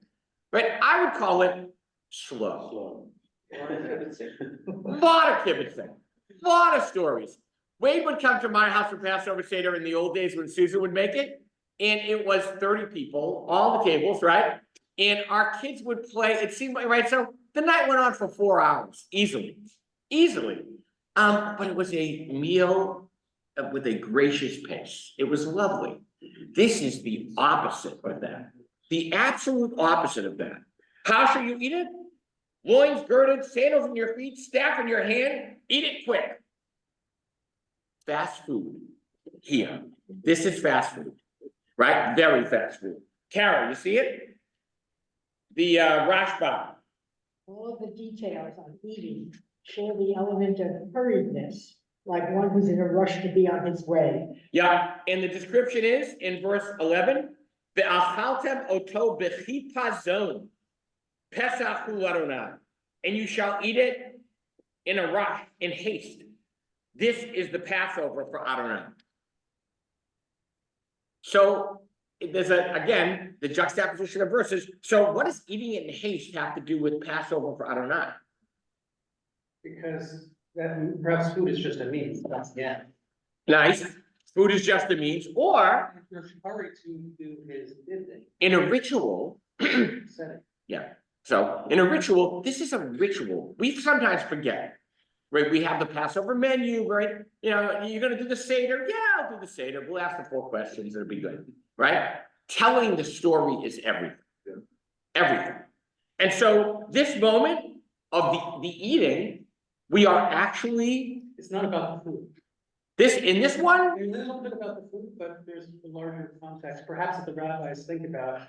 Right? I would call it slow. A lot of kibitzing, a lot of stories. Wade would come to my house for Passover Seder in the old days when Susan would make it, and it was 30 people, all the tables, right? And our kids would play, it seemed like, right? So the night went on for 4 hours, easily. But it was a meal with a gracious pace. It was lovely. This is the opposite of that. The absolute opposite of that. How shall you eat it? Loins girded, sandals in your feet, staff in your hand, eat it quick. Fast food here. This is fast food, right? Very fast food. Carol, you see it? The Rashba. All of the details on eating show the element of hurriedness, like one who's in a rush to be on his way. Yeah, and the description is in verse 11, Ve'achaltem oto b'chipazon, Pesach hu Adonai, and you shall eat it in a rush, in haste. This is the Passover for Adonai. So there's again, the juxtaposition of verses. So what does eating it in haste have to do with Passover for Adonai? Because that perhaps food is just a means, yeah. Nice. Food is just a means, or There's hurry to do his business. in a ritual. Setting. Yeah. So in a ritual, this is a ritual. We sometimes forget, right? We have the Passover menu, right? You know, you're going to do the Seder. Yeah, I'll do the Seder. We'll ask the 4 questions. It'll be good, right? Telling the story is everything. Everything. And so this moment of the eating, we are actually. It's not about the food. In this one? There's a little bit about the food, but there's a larger context, perhaps that the rabbis think about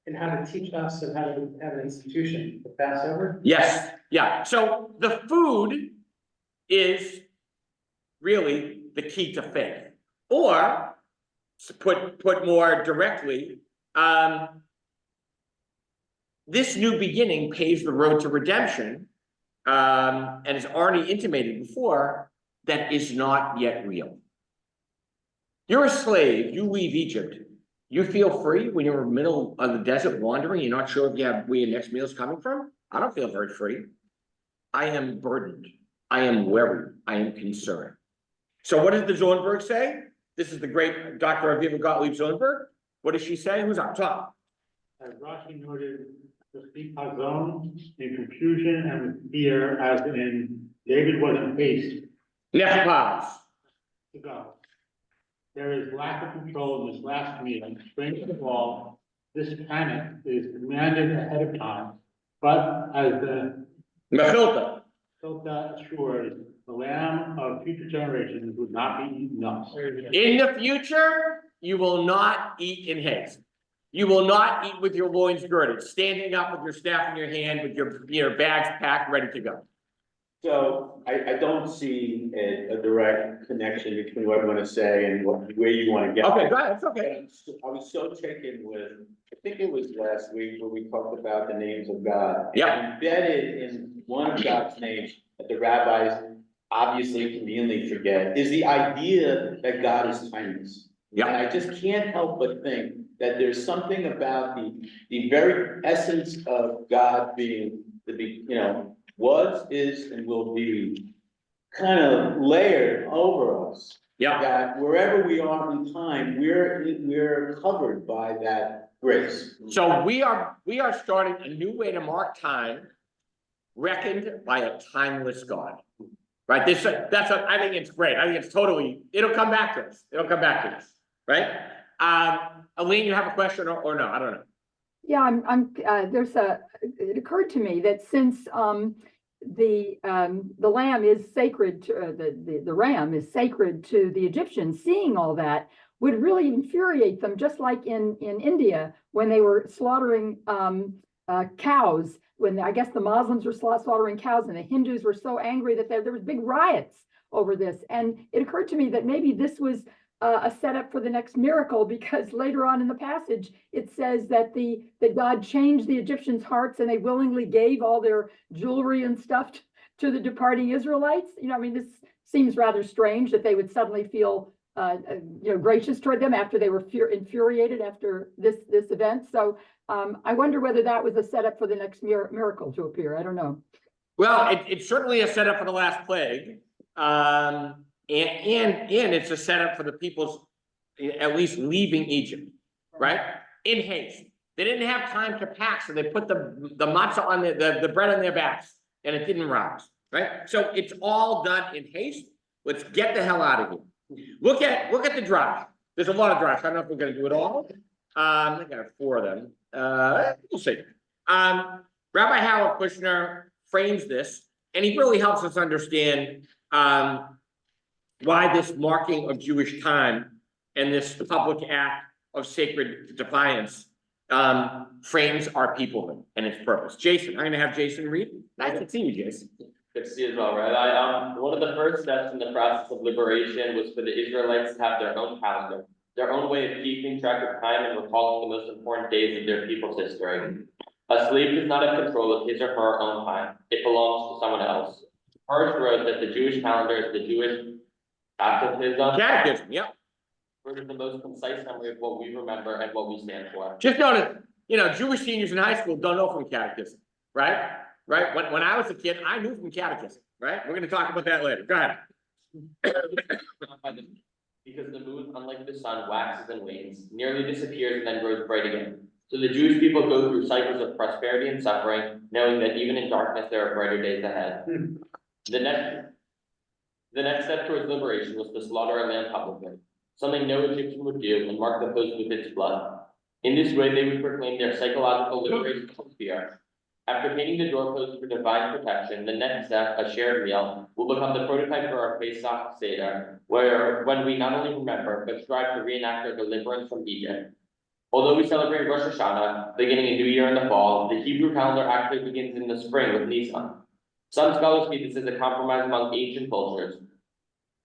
and how to teach us and how to have an institution, the Passover. Yes, yeah. So the food is really the key to faith. Or to put more directly, this new beginning paves the road to redemption, and as already intimated before, that is not yet real. You're a slave, you leave Egypt. You feel free when you're in the middle of the desert wandering, you're not sure if you have where your next meal is coming from? I don't feel very free. I am burdened. I am worried. I am concerned. So what does the Zornberg say? This is the great Dr. Aviva Gottlieb Zornberg. What does she say? Who's on top? As Rashi noted, the chipazon in confusion and with fear, as in David was in haste Nechpaz. to go. There is lack of control in this last meal. Strangest of all, this panic is commanded ahead of time. But as the Mechilta assures, the lamb of future generations would not be eaten up. In the future, you will not eat in haste. You will not eat with your loins girded, standing up with your staff in your hand, with your bags packed, ready to go. So I don't see a direct connection between what I want to say and where you want to get. Okay, go ahead, it's okay. I was so taken with, I think it was last week where we talked about the names of God. Yeah. Embedded in one of God's names that the rabbis obviously conveniently forget is the idea that God is timeless. Yeah. And I just can't help but think that there's something about the very essence of God being was, is, and will be kind of layered over us. Yeah, that wherever we are in time, we're covered by that grace. so we are starting a new way to mark time, reckoned by a timeless God. Right, I think it's great, I think it's totally, it'll come back to us, right? Aline, you have a question or no, I don't know. Yeah, it occurred to me that since the lamb is sacred to the ram is sacred to the Egyptians, seeing all that would really infuriate them, just like in India when they were slaughtering cows, when I guess the Muslims were slaughtering cows and the Hindus were so angry that there was big riots over this. And it occurred to me that maybe this was a setup for the next miracle, because later on in the passage it says that God changed the Egyptians' hearts and they willingly gave all their jewelry and stuff to the departing Israelites. I mean, this seems rather strange that they would suddenly feel gracious toward them after they were infuriated after this event. So I wonder whether that was a setup for the next miracle to appear. I don't know. Well, it's certainly a setup for the last plague. And it's a setup for the people's at least leaving Egypt, right? In haste. They didn't have time to pack, so they put the matzah on the bread on their backs, and it didn't rise, right? So it's all done in haste. Let's get the hell out of here. Look at the drive. There's a lot of drives. I don't know if we're going to do it all. I think I have 4 of them. We'll see. Rabbi Howard Kushner frames this, and he really helps us understand why this marking of Jewish time and this public act of sacred defiance frames our peoplehood and its purpose. Jason, I'm going to have Jason read. Nice to see you, Jason. Good to see you as well, Rabbi. One of the first steps in the process of liberation was for the Israelites to have their own calendar, their own way of keeping track of time and recalling the most important days of their people's history. A slave does not have control of his or her own time. It belongs to someone else. Hirsch wrote that the Jewish calendar is the Jewish Catechism, yep. It is the most concise summary of what we remember and what we stand for. Just notice, Jewish seniors in high school don't know from catechism, right? Right? When I was a kid, I knew from catechism, right? We're going to talk about that later. Go ahead. Because the moon, unlike the sun, waxes and wanes, nearly disappears and then grows bright again. So the Jewish people go through cycles of prosperity and suffering, knowing that even in darkness there are brighter days ahead. The next step towards liberation was to slaughter a lamb publicly, something no Egyptian would do, and mark the post with its blood. In this way, they would proclaim their psychological liberation from fear. After painting the doorposts for divine protection, the next step, a shared meal, will become the prototype for our Pesach Seder, when we not only remember, but strive to reenact our deliverance from Egypt. Although we celebrate Rosh Hashanah, beginning a new year in the fall, the Hebrew calendar actually begins in the spring with Nisan. Some scholars see this as a compromise among ancient cultures.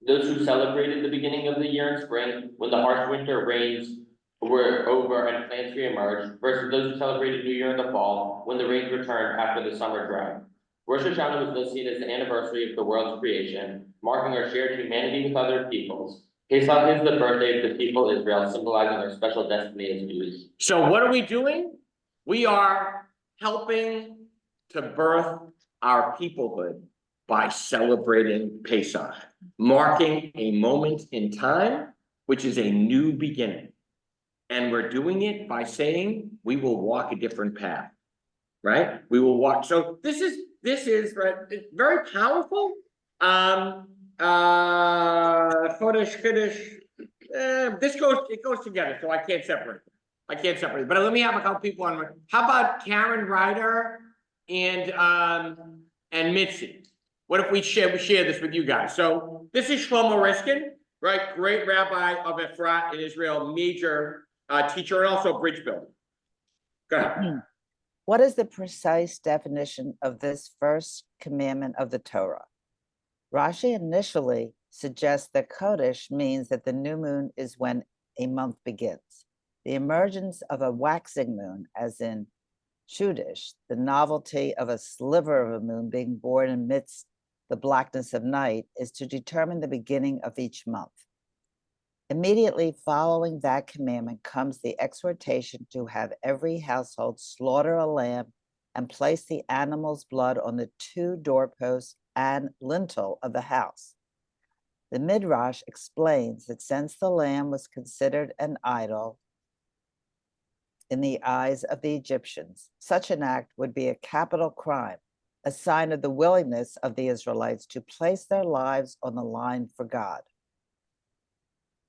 Those who celebrated the beginning of the year in spring, when the harsh winter rains were over and plants reemerged, versus those who celebrated New Year in the fall, when the rains returned after the summer drought. Rosh Hashanah was thus seen as the anniversary of the world's creation, marking our shared humanity with other peoples. Pesach is the birthday of the people of Israel, symbolizing our special destiny as Jews. So what are we doing? We are helping to birth our peoplehood by celebrating Pesach, marking a moment in time, which is a new beginning. And we're doing it by saying we will walk a different path, right? We will walk. So this is right, it's very powerful. It goes together, so I can't separate them. But let me have a couple people on. How about Karen Ryder and Mitzi? What if we share this with you guys? So this is Shlomo Riskin, right? Great rabbi of Efrat in Israel, major teacher, and also bridge builder. Go ahead. What is the precise definition of this first commandment of the Torah? Rashi initially suggests that Kodesh means that the new moon is when a month begins. The emergence of a waxing moon, as in Chudish, the novelty of a sliver of a moon being born amidst the blackness of night, is to determine the beginning of each month. Immediately following that commandment comes the exhortation to have every household slaughter a lamb and place the animal's blood on the 2 doorposts and lintel of the house. The Midrash explains that since the lamb was considered an idol in the eyes of the Egyptians, such an act would be a capital crime, a sign of the willingness of the Israelites to place their lives on the line for God.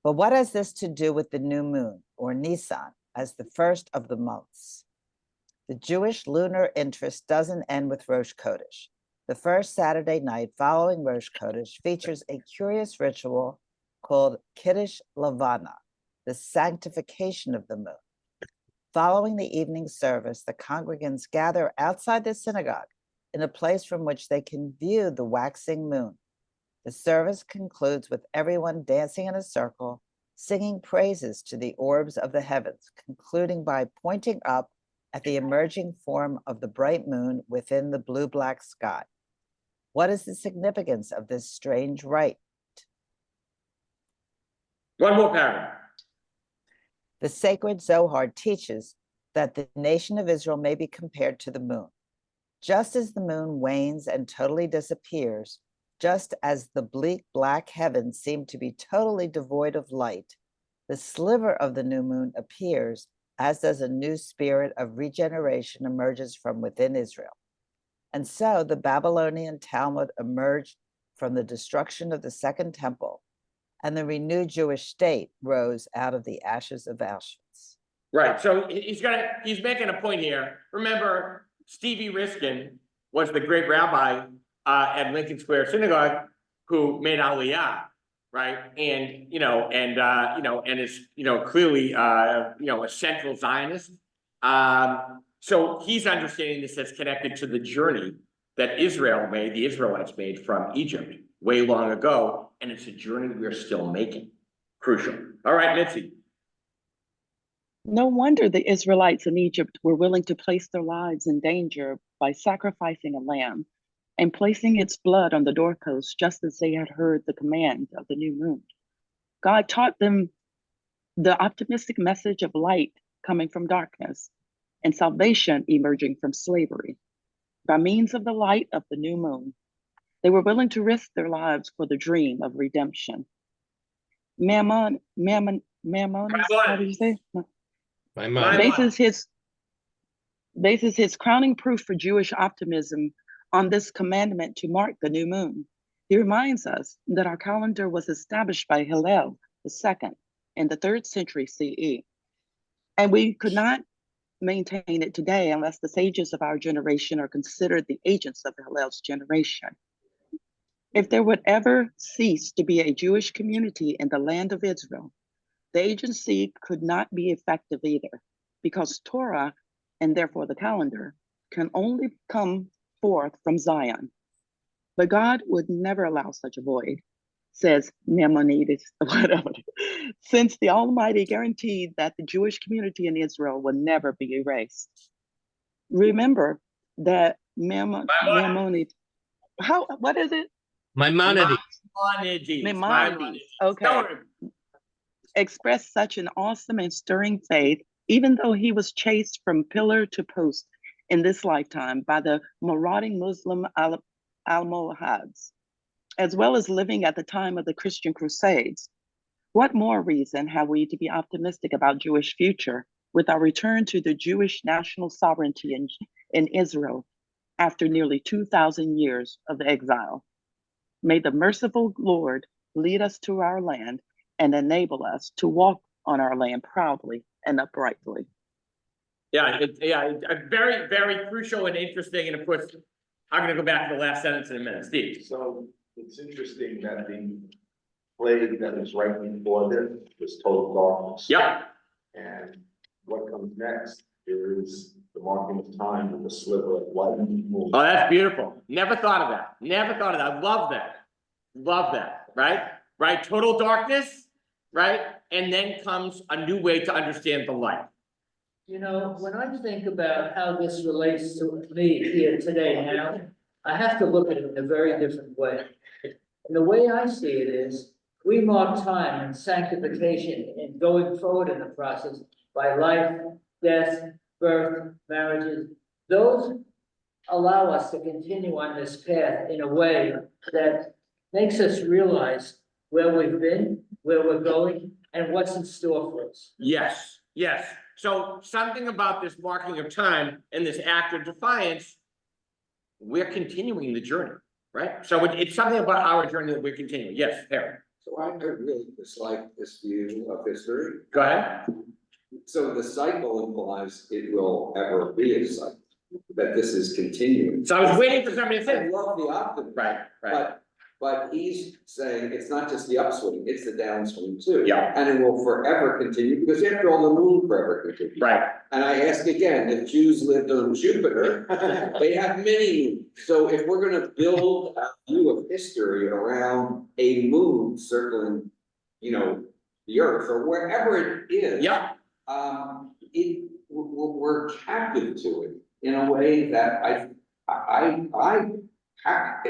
But what has this to do with the new moon, or Nisan, as the first of the months? The Jewish lunar interest doesn't end with Rosh Chodesh. The first Saturday night following Rosh Chodesh features a curious ritual called Kiddush Levana, the sanctification of the moon. Following the evening service, the congregants gather outside the synagogue in a place from which they can view the waxing moon. The service concludes with everyone dancing in a circle, singing praises to the orbs of the heavens, concluding by pointing up at the emerging form of the bright moon within the blue-black sky. What is the significance of this strange rite? One more paragraph. The sacred Zohar teaches that the nation of Israel may be compared to the moon. Just as the moon wanes and totally disappears, just as the bleak black heavens seem to be totally devoid of light, the sliver of the new moon appears, as does a new spirit of regeneration emerges from within Israel. And so the Babylonian Talmud emerged from the destruction of the Second Temple, and the renewed Jewish state rose out of the ashes of Auschwitz. Right, so he's making a point here. Remember, Stevie Riskin was the great rabbi at Lincoln Square Synagogue who made Aliyah, right? And is clearly a central Zionist. So he's understanding this as connected to the journey that the Israelites made from Egypt way long ago, and it's a journey we're still making. Crucial. All right, Mitzi. No wonder the Israelites in Egypt were willing to place their lives in danger by sacrificing a lamb and placing its blood on the doorpost, just as they had heard the command of the new moon. God taught them the optimistic message of light coming from darkness and salvation emerging from slavery. By means of the light of the new moon, they were willing to risk their lives for the dream of redemption. Maimonides, how do you say? Bases his crowning proof for Jewish optimism on this commandment to mark the new moon. He reminds us that our calendar was established by Hillel II in the 3rd century CE, and we could not maintain it today unless the sages of our generation are considered the agents of Hillel's generation. If there would ever cease to be a Jewish community in the land of Israel, the agency could not be effective either, because Torah, and therefore the calendar, can only come forth from Zion. But God would never allow such a void, says Maimonides, whatever, since the Almighty guaranteed that the Jewish community in Israel would never be erased. Remember that Maimonides, what is it? Maimonides. Maimonides, okay. Expressed such an awesome and stirring faith, even though he was chased from pillar to post in this lifetime by the marauding Muslim Almohads, as well as living at the time of the Christian Crusades. What more reason have we to be optimistic about Jewish future with our return to the Jewish national sovereignty in Israel after nearly 2,000 years of exile? May the merciful Lord lead us to our land and enable us to walk on our land proudly and uprightly. Very, very crucial and interesting. And of course, I'm going to go back to the last sentence in a minute. Steve. So it's interesting that the plague that was right before this was total darkness. Yep. And what comes next is the marking of time with a sliver of light. Oh, that's beautiful. Never thought of that. Never thought of that. I love that. Love that. Right? Total darkness, right? And then comes a new way to understand the light. You know, when I think about how this relates to me here today now, I have to look at it in a very different way. And the way I see it is, we mark time and sanctification and going forward in the process by life, death, birth, marriages. Those allow us to continue on this path in a way that makes us realize where we've been, where we're going, and what's in store for us. Yes, yes. So something about this marking of time and this act of defiance, we're continuing the journey, right? So it's something about our journey that we're continuing. Yes, Harry. So I really dislike this view of history. Go ahead. So the cycle implies it will ever be a cycle, that this is continuing. So I was waiting for somebody to say. I love the optimism. Right. But he's saying it's not just the upswing, it's the downswing too. Yeah. And it will forever continue, because after all, the moon forever continues. Right. And I ask again, if Jews lived on Jupiter, they have many moons. So if we're gonna build a view of history around a moon circling, the earth or wherever it is. Yeah. We're captive to it in a way that I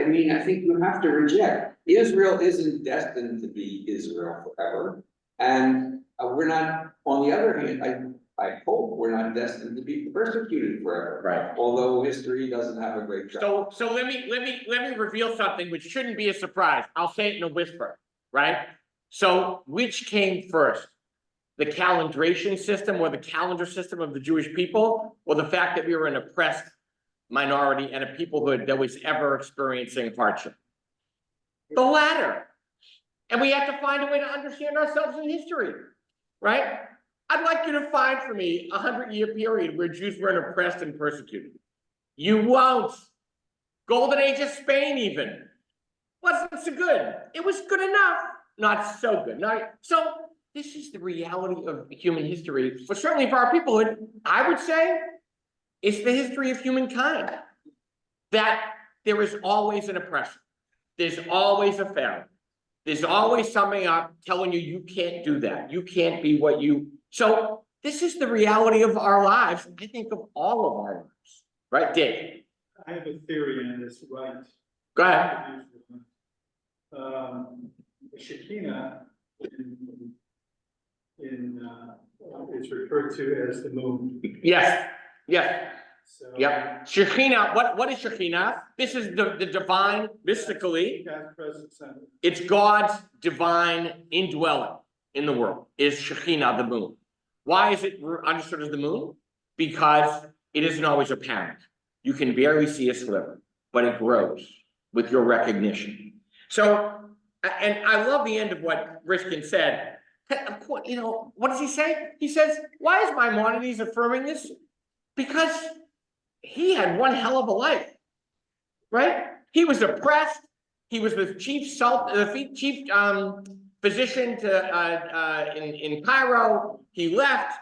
mean, I think you have to reject. Israel isn't destined to be Israel forever. And we're not, on the other hand, I hope we're not destined to be persecuted forever. Right. Although history doesn't have a great track. So let me reveal something which shouldn't be a surprise. I'll say it in a whisper, right? So which came first? The calendration system or the calendar system of the Jewish people, or the fact that we were an oppressed minority and a peoplehood that was ever experiencing hardship? The latter. And we have to find a way to understand ourselves in history, right? I'd like you to find for me a 100-year period where Jews weren't oppressed and persecuted. You won't. Golden Age of Spain even. Wasn't so good. It was good enough. Not so good. So this is the reality of human history, but certainly for our peoplehood, I would say it's the history of humankind. That there is always an oppressor. There's always a Pharaoh. There's always something up telling you, you can't do that. You can't be what you. So this is the reality of our lives. I think of all of our lives. Right, Dave? I have a theory on this, right? Go ahead. The Shekinah is referred to as the moon. Yes. So, Yep. Shekinah, what is Shekinah? This is the divine, mystically. God's presence and It's God's divine indwelling in the world, is Shekinah, the moon. Why is it understood as the moon? Because it isn't always apparent. You can barely see a sliver, but it grows with your recognition. So, and I love the end of what Riskin said. Of course, what does he say? He says, why is Maimonides affirming this? Because he had one hell of a life, right? He was oppressed. He was the chief physician in Cairo. He left.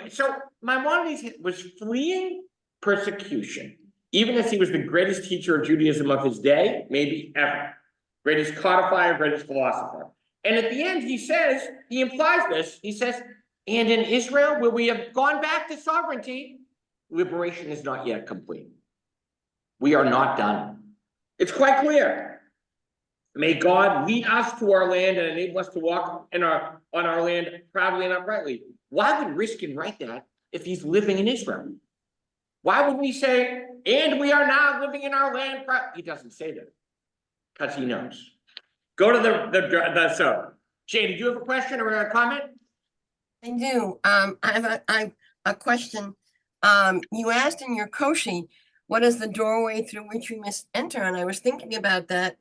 So Maimonides was fleeing persecution, even as he was the greatest teacher of Judaism of his day, maybe ever. Greatest codifier, greatest philosopher. And at the end, he implies this. He says, and in Israel, where we have gone back to sovereignty, liberation is not yet complete. We are not done. It's quite clear. May God lead us to our land and enable us to walk on our land proudly and uprightly. Why would Riskin write that if he's living in Israel? Why would we say, and we are now living in our land? He doesn't say that because he knows. Go to so Jay, did you have a question or a comment? I do. I have a question. You asked in your koshi, what is the doorway through which we must enter? And I was thinking about that.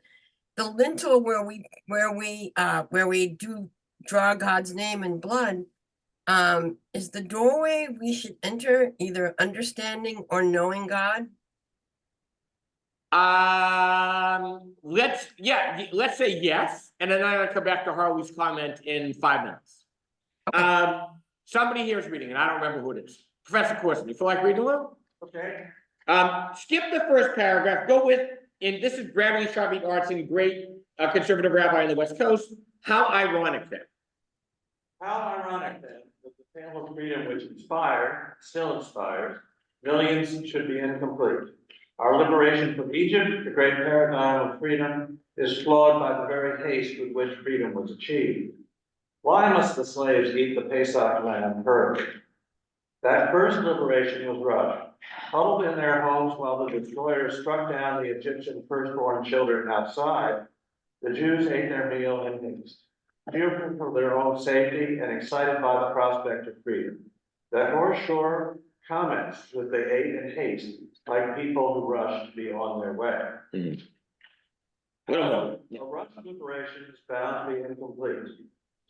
The lintel where we do draw God's name in blood, is the doorway we should enter either understanding or knowing God? Let's say yes, and then I'm gonna come back to Harley's comment in 5 minutes. Okay. Somebody here is reading, and I don't remember who it is. Professor Corson, you feel like reading along? Okay. Skip the first paragraph, go with, and this is Bradley Sharpe Artson, great conservative rabbi on the West Coast. How ironic then. How ironic then that the tale of freedom which still inspires, millions should be incomplete. Our liberation from Egypt, the great paradigm of freedom, is flawed by the very haste with which freedom was achieved. Why must the slaves eat the Pesach lamb first? That first liberation was rushed. Huddled in their homes while the destroyers struck down the Egyptian firstborn children outside, The Jews ate their meal in haste, fearful for their own safety and excited by the prospect of freedom. That North Shore comments that they ate in haste, like people who rush to be on their way. A rushed liberation is bound to be incomplete.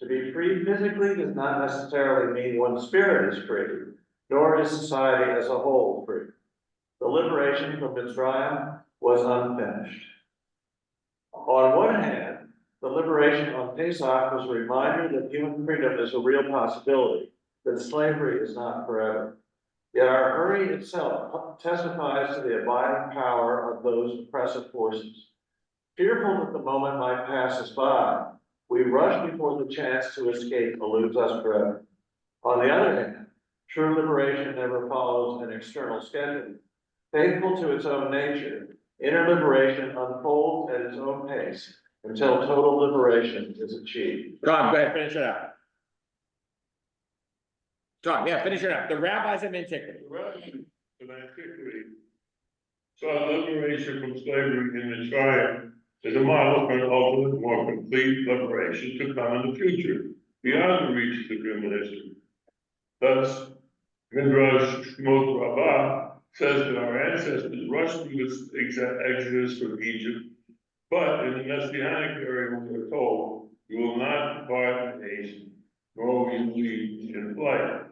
To be free physically does not necessarily mean one's spirit is free, nor is society as a whole free. The liberation from Mitzrayim was unfinished. On one hand, the liberation on Pesach was a reminder that human freedom is a real possibility, that slavery is not forever. Yet our hurry itself testifies to the abiding power of those oppressive forces. Fearful that the moment might pass us by, we rush before the chance to escape eludes us forever. On the other hand, true liberation never follows an external schedule. Faithful to its own nature, inner liberation unfolds at its own pace until total liberation is achieved. Tom, go ahead, finish it up. Tom, yeah, finish it up. The rabbis of antiquity. The rabbis of antiquity saw liberation from slavery in Mitzrayim as a model for an ultimate, more complete liberation to come in the future, beyond the reach of human history. Thus, Midrash Shmot Rabbah says that our ancestors rushed through this exodus from Egypt, but in the Messianic era we are told, you will not depart in haste, nor will you leave in flight.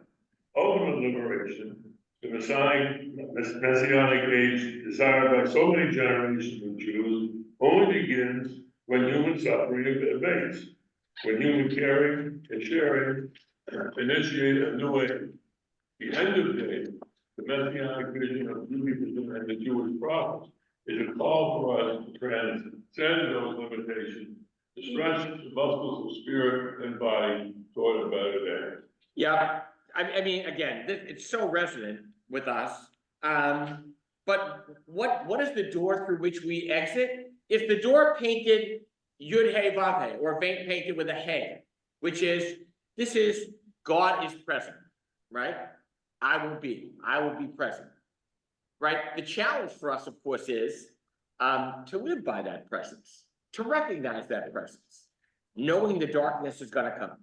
Ultimate liberation, the Messianic age desired by so many generations of Jews, only begins when human suffering abates, when human caring and sharing initiate a new age. The end of days, the Messianic vision of Judaism and the Jewish prophets, is a call for us to transcend those limitations, to stretch the muscles of spirit and body toward a better day. Yeah, I mean, again, it's so resonant with us. But what is the door through which we exit? Is the door painted Yud Hey Vav Hey, or painted with a Hey, which is, this is God is present, right? I will be present, right? The challenge for us, of course, is to live by that presence, to recognize that presence, knowing the darkness is gonna come.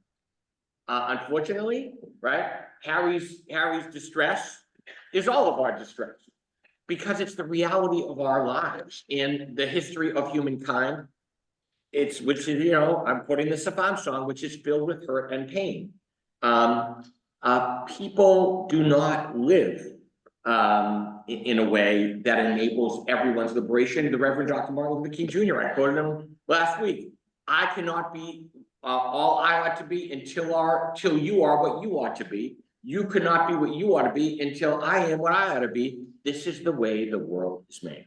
Unfortunately, right, Harry's distress is all of our distress, because it's the reality of our lives in the history of humankind. It's, which is, you know, I'm quoting the Safam song, which is filled with hurt and pain. People do not live in a way that enables everyone's liberation. The Reverend Dr. Martin Luther King Jr., I quoted him last week. I cannot be all I ought to be till you are what you ought to be. You could not be what you ought to be until I am what I ought to be. This is the way the world is made.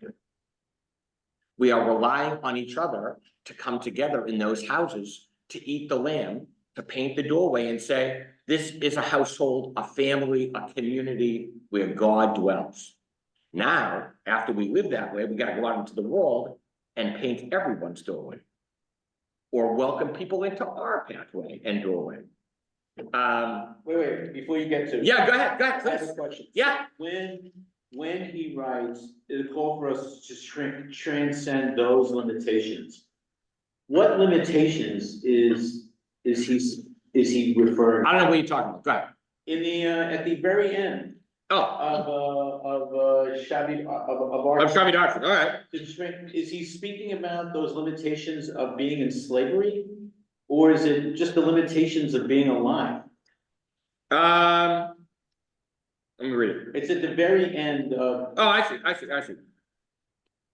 We are relying on each other to come together in those houses, to eat the lamb, to paint the doorway and say, this is a household, a family, a community where God dwells. Now, after we live that way, we got to go out into the world and paint everyone's doorway, or welcome people into our pathway and doorway. Wait, before you get to. Yeah, go ahead, I have please. a question. Yeah. When he writes, it call for us to transcend those limitations. What limitations is he referring? I don't know what you're talking about. Go ahead. In the at the very end. Of Shavi Darkford, all right. Is he speaking about those limitations of being in slavery, or is it just the limitations of being alive? Let me read it. It's at the very end of. Oh, I see.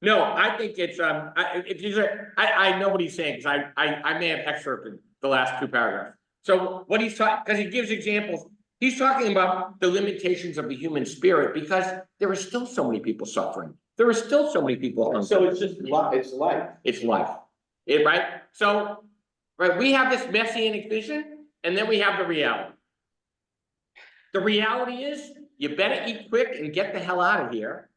No, I think it's I know what he's saying, because I may have excerpted the last two paragraphs. So what he's talking, because he gives examples, he's talking about the limitations of the human spirit, because there are still so many people suffering. There are still so many people hungry. So it's just life. It's life. Right? So, right, we have this messianic vision, and then we have the reality. The reality is, you better eat quick and get the hell out of here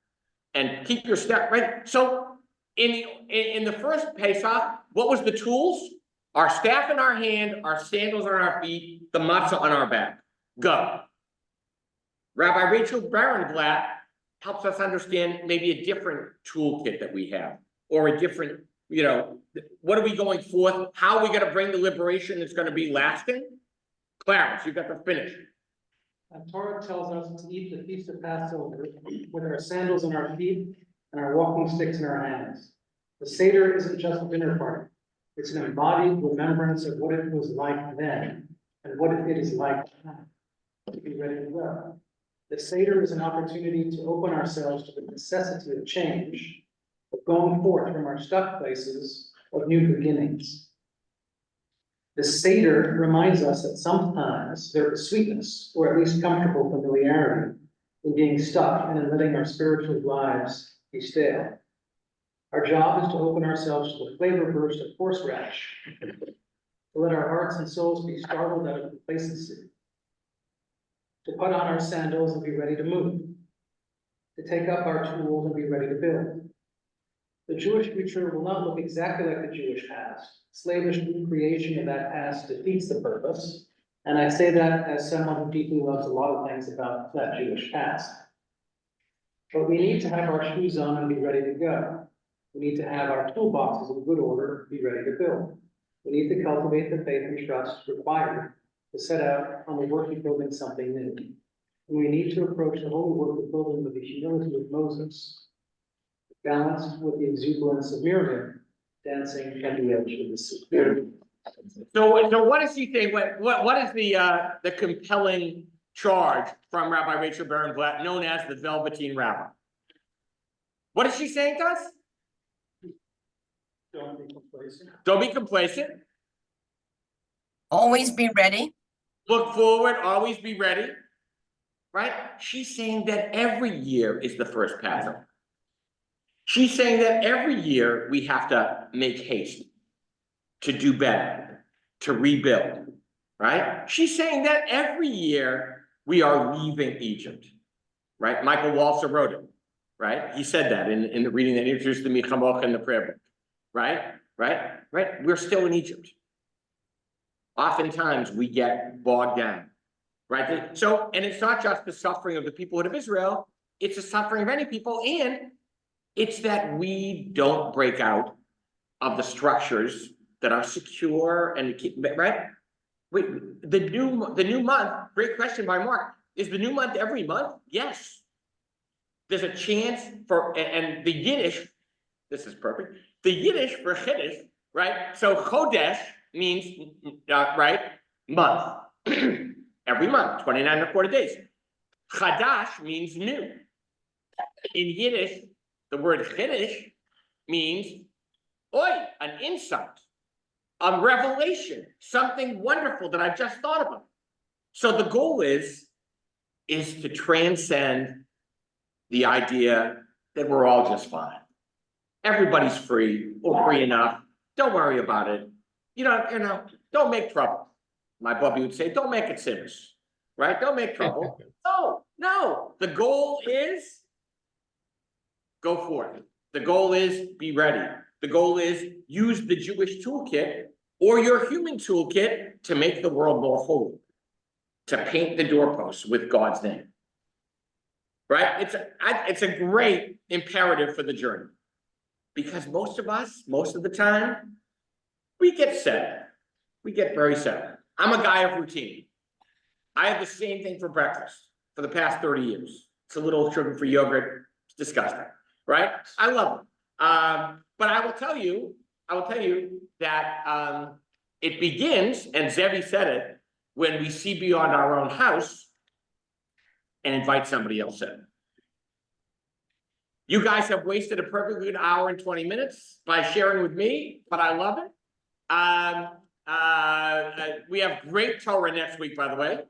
and keep your step, right? So in the first Pesach, what was the tools? Our staff in our hand, our sandals on our feet, the matzah on our back. Go. Rabbi Rachel Barrenblatt helps us understand maybe a different toolkit that we have, or a different you know, what are we going forth? How are we gonna bring the liberation that's gonna be lasting? Clarence, you got to finish. And Torah tells us to eat the feast of Passover with our sandals in our feet and our walking sticks in our hands. The Seder isn't just a dinner party. It's an embodied remembrance of what it was like then and what it is like now. To be ready to go. The Seder is an opportunity to open ourselves to the necessity of change, of going forth from our stuck places of new beginnings. The Seder reminds us that sometimes there is sweetness, or at least comfortable familiarity, in being stuck and in letting our spiritual lives be stale. Our job is to open ourselves to the flavor burst of horseradish, to let our hearts and souls be startled out of complacency, to put on our sandals and be ready to move, to take up our tools and be ready to build. The Jewish future will not look exactly like the Jewish past. Slavish recreation of that past defeats the purpose, and I say that as someone who deeply loves a lot of things about that Jewish past. But we need to have our shoes on and be ready to go. We need to have our toolboxes in good order, be ready to build. We need to cultivate the faith and trust required to set out on the work of building something new. And we need to approach the holy work of building with the humility of Moses, balanced with the exuberance of Miriam, dancing at the edge of the sea. So what is he saying? What is the compelling charge from Rabbi Rachel Barenblatt, known as the Velveteen Rabbi? What is she saying to us? Don't be complacent. Don't be complacent. Always be ready. Look forward, always be ready. Right? She's saying that every year is the first Passover. She's saying that every year we have to make haste to do better, to rebuild, right? She's saying that every year we are leaving Egypt, right? Michael Walzer wrote it, right? He said that in the reading that introduced the Michamoch in the prayer book, right? We're still in Egypt. Oftentimes we get bogged down, right? So, and it's not just the suffering of the people of Israel, it's the suffering of any people, and it's that we don't break out of the structures that are secure and keep, right? Wait, the new month, great question by Mark. Is the new month every month? Yes. There's a chance for, and the Yiddish, this is perfect. The Yiddish for Chiddush, right? So Chodesh means, right, month. Every month, 29 and a quarter days. Chadash means new. In Yiddish, the word Chiddush means, an insight, a revelation, something wonderful that I've just thought about. So the goal is to transcend the idea that we're all just fine. Everybody's free or free enough. Don't worry about it. You know, don't make trouble. My Bubby would say, don't make it serious, right? Don't make trouble. No. The goal is go for it. The goal is be ready. The goal is use the Jewish toolkit or your human toolkit to make the world more holy, to paint the doorposts with God's name. Right? It's a great imperative for the journey. Because most of us, most of the time, we get settled. We get very settled. I'm a guy of routine. I have the same thing for breakfast for the past 30 years. It's a little sugar-free yogurt. It's disgusting, right? I love it. But I will tell you that it begins, and Zevi said it, when we see beyond our own house and invite somebody else in. You guys have wasted a perfectly good hour and 20 minutes by sharing with me, but I love it. We have great Torah next week, by the way,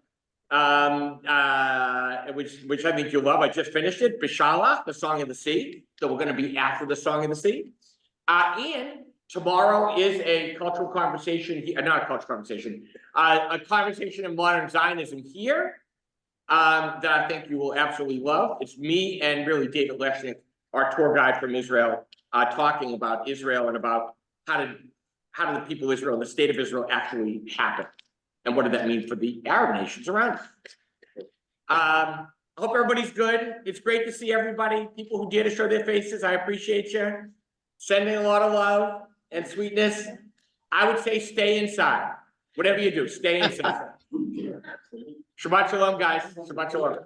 which I think you'll love. I just finished it, Bishalach, the Song of the Sea. So we're going to be after the Song of the Sea. And tomorrow is a cultural conversation, not a cultural conversation, a conversation in modern Zionism here that I think you will absolutely love. It's me and really David Leshnick, our tour guide from Israel, talking about Israel and about how do the people of Israel, the state of Israel actually happen? And what did that mean for the Arab nations around us? I hope everybody's good. It's great to see everybody, people who dare to show their faces. I appreciate you. sending a lot of love and sweetness. I would say stay inside. Whatever you do, stay inside. Shabbat shalom, guys. Shabbat shalom.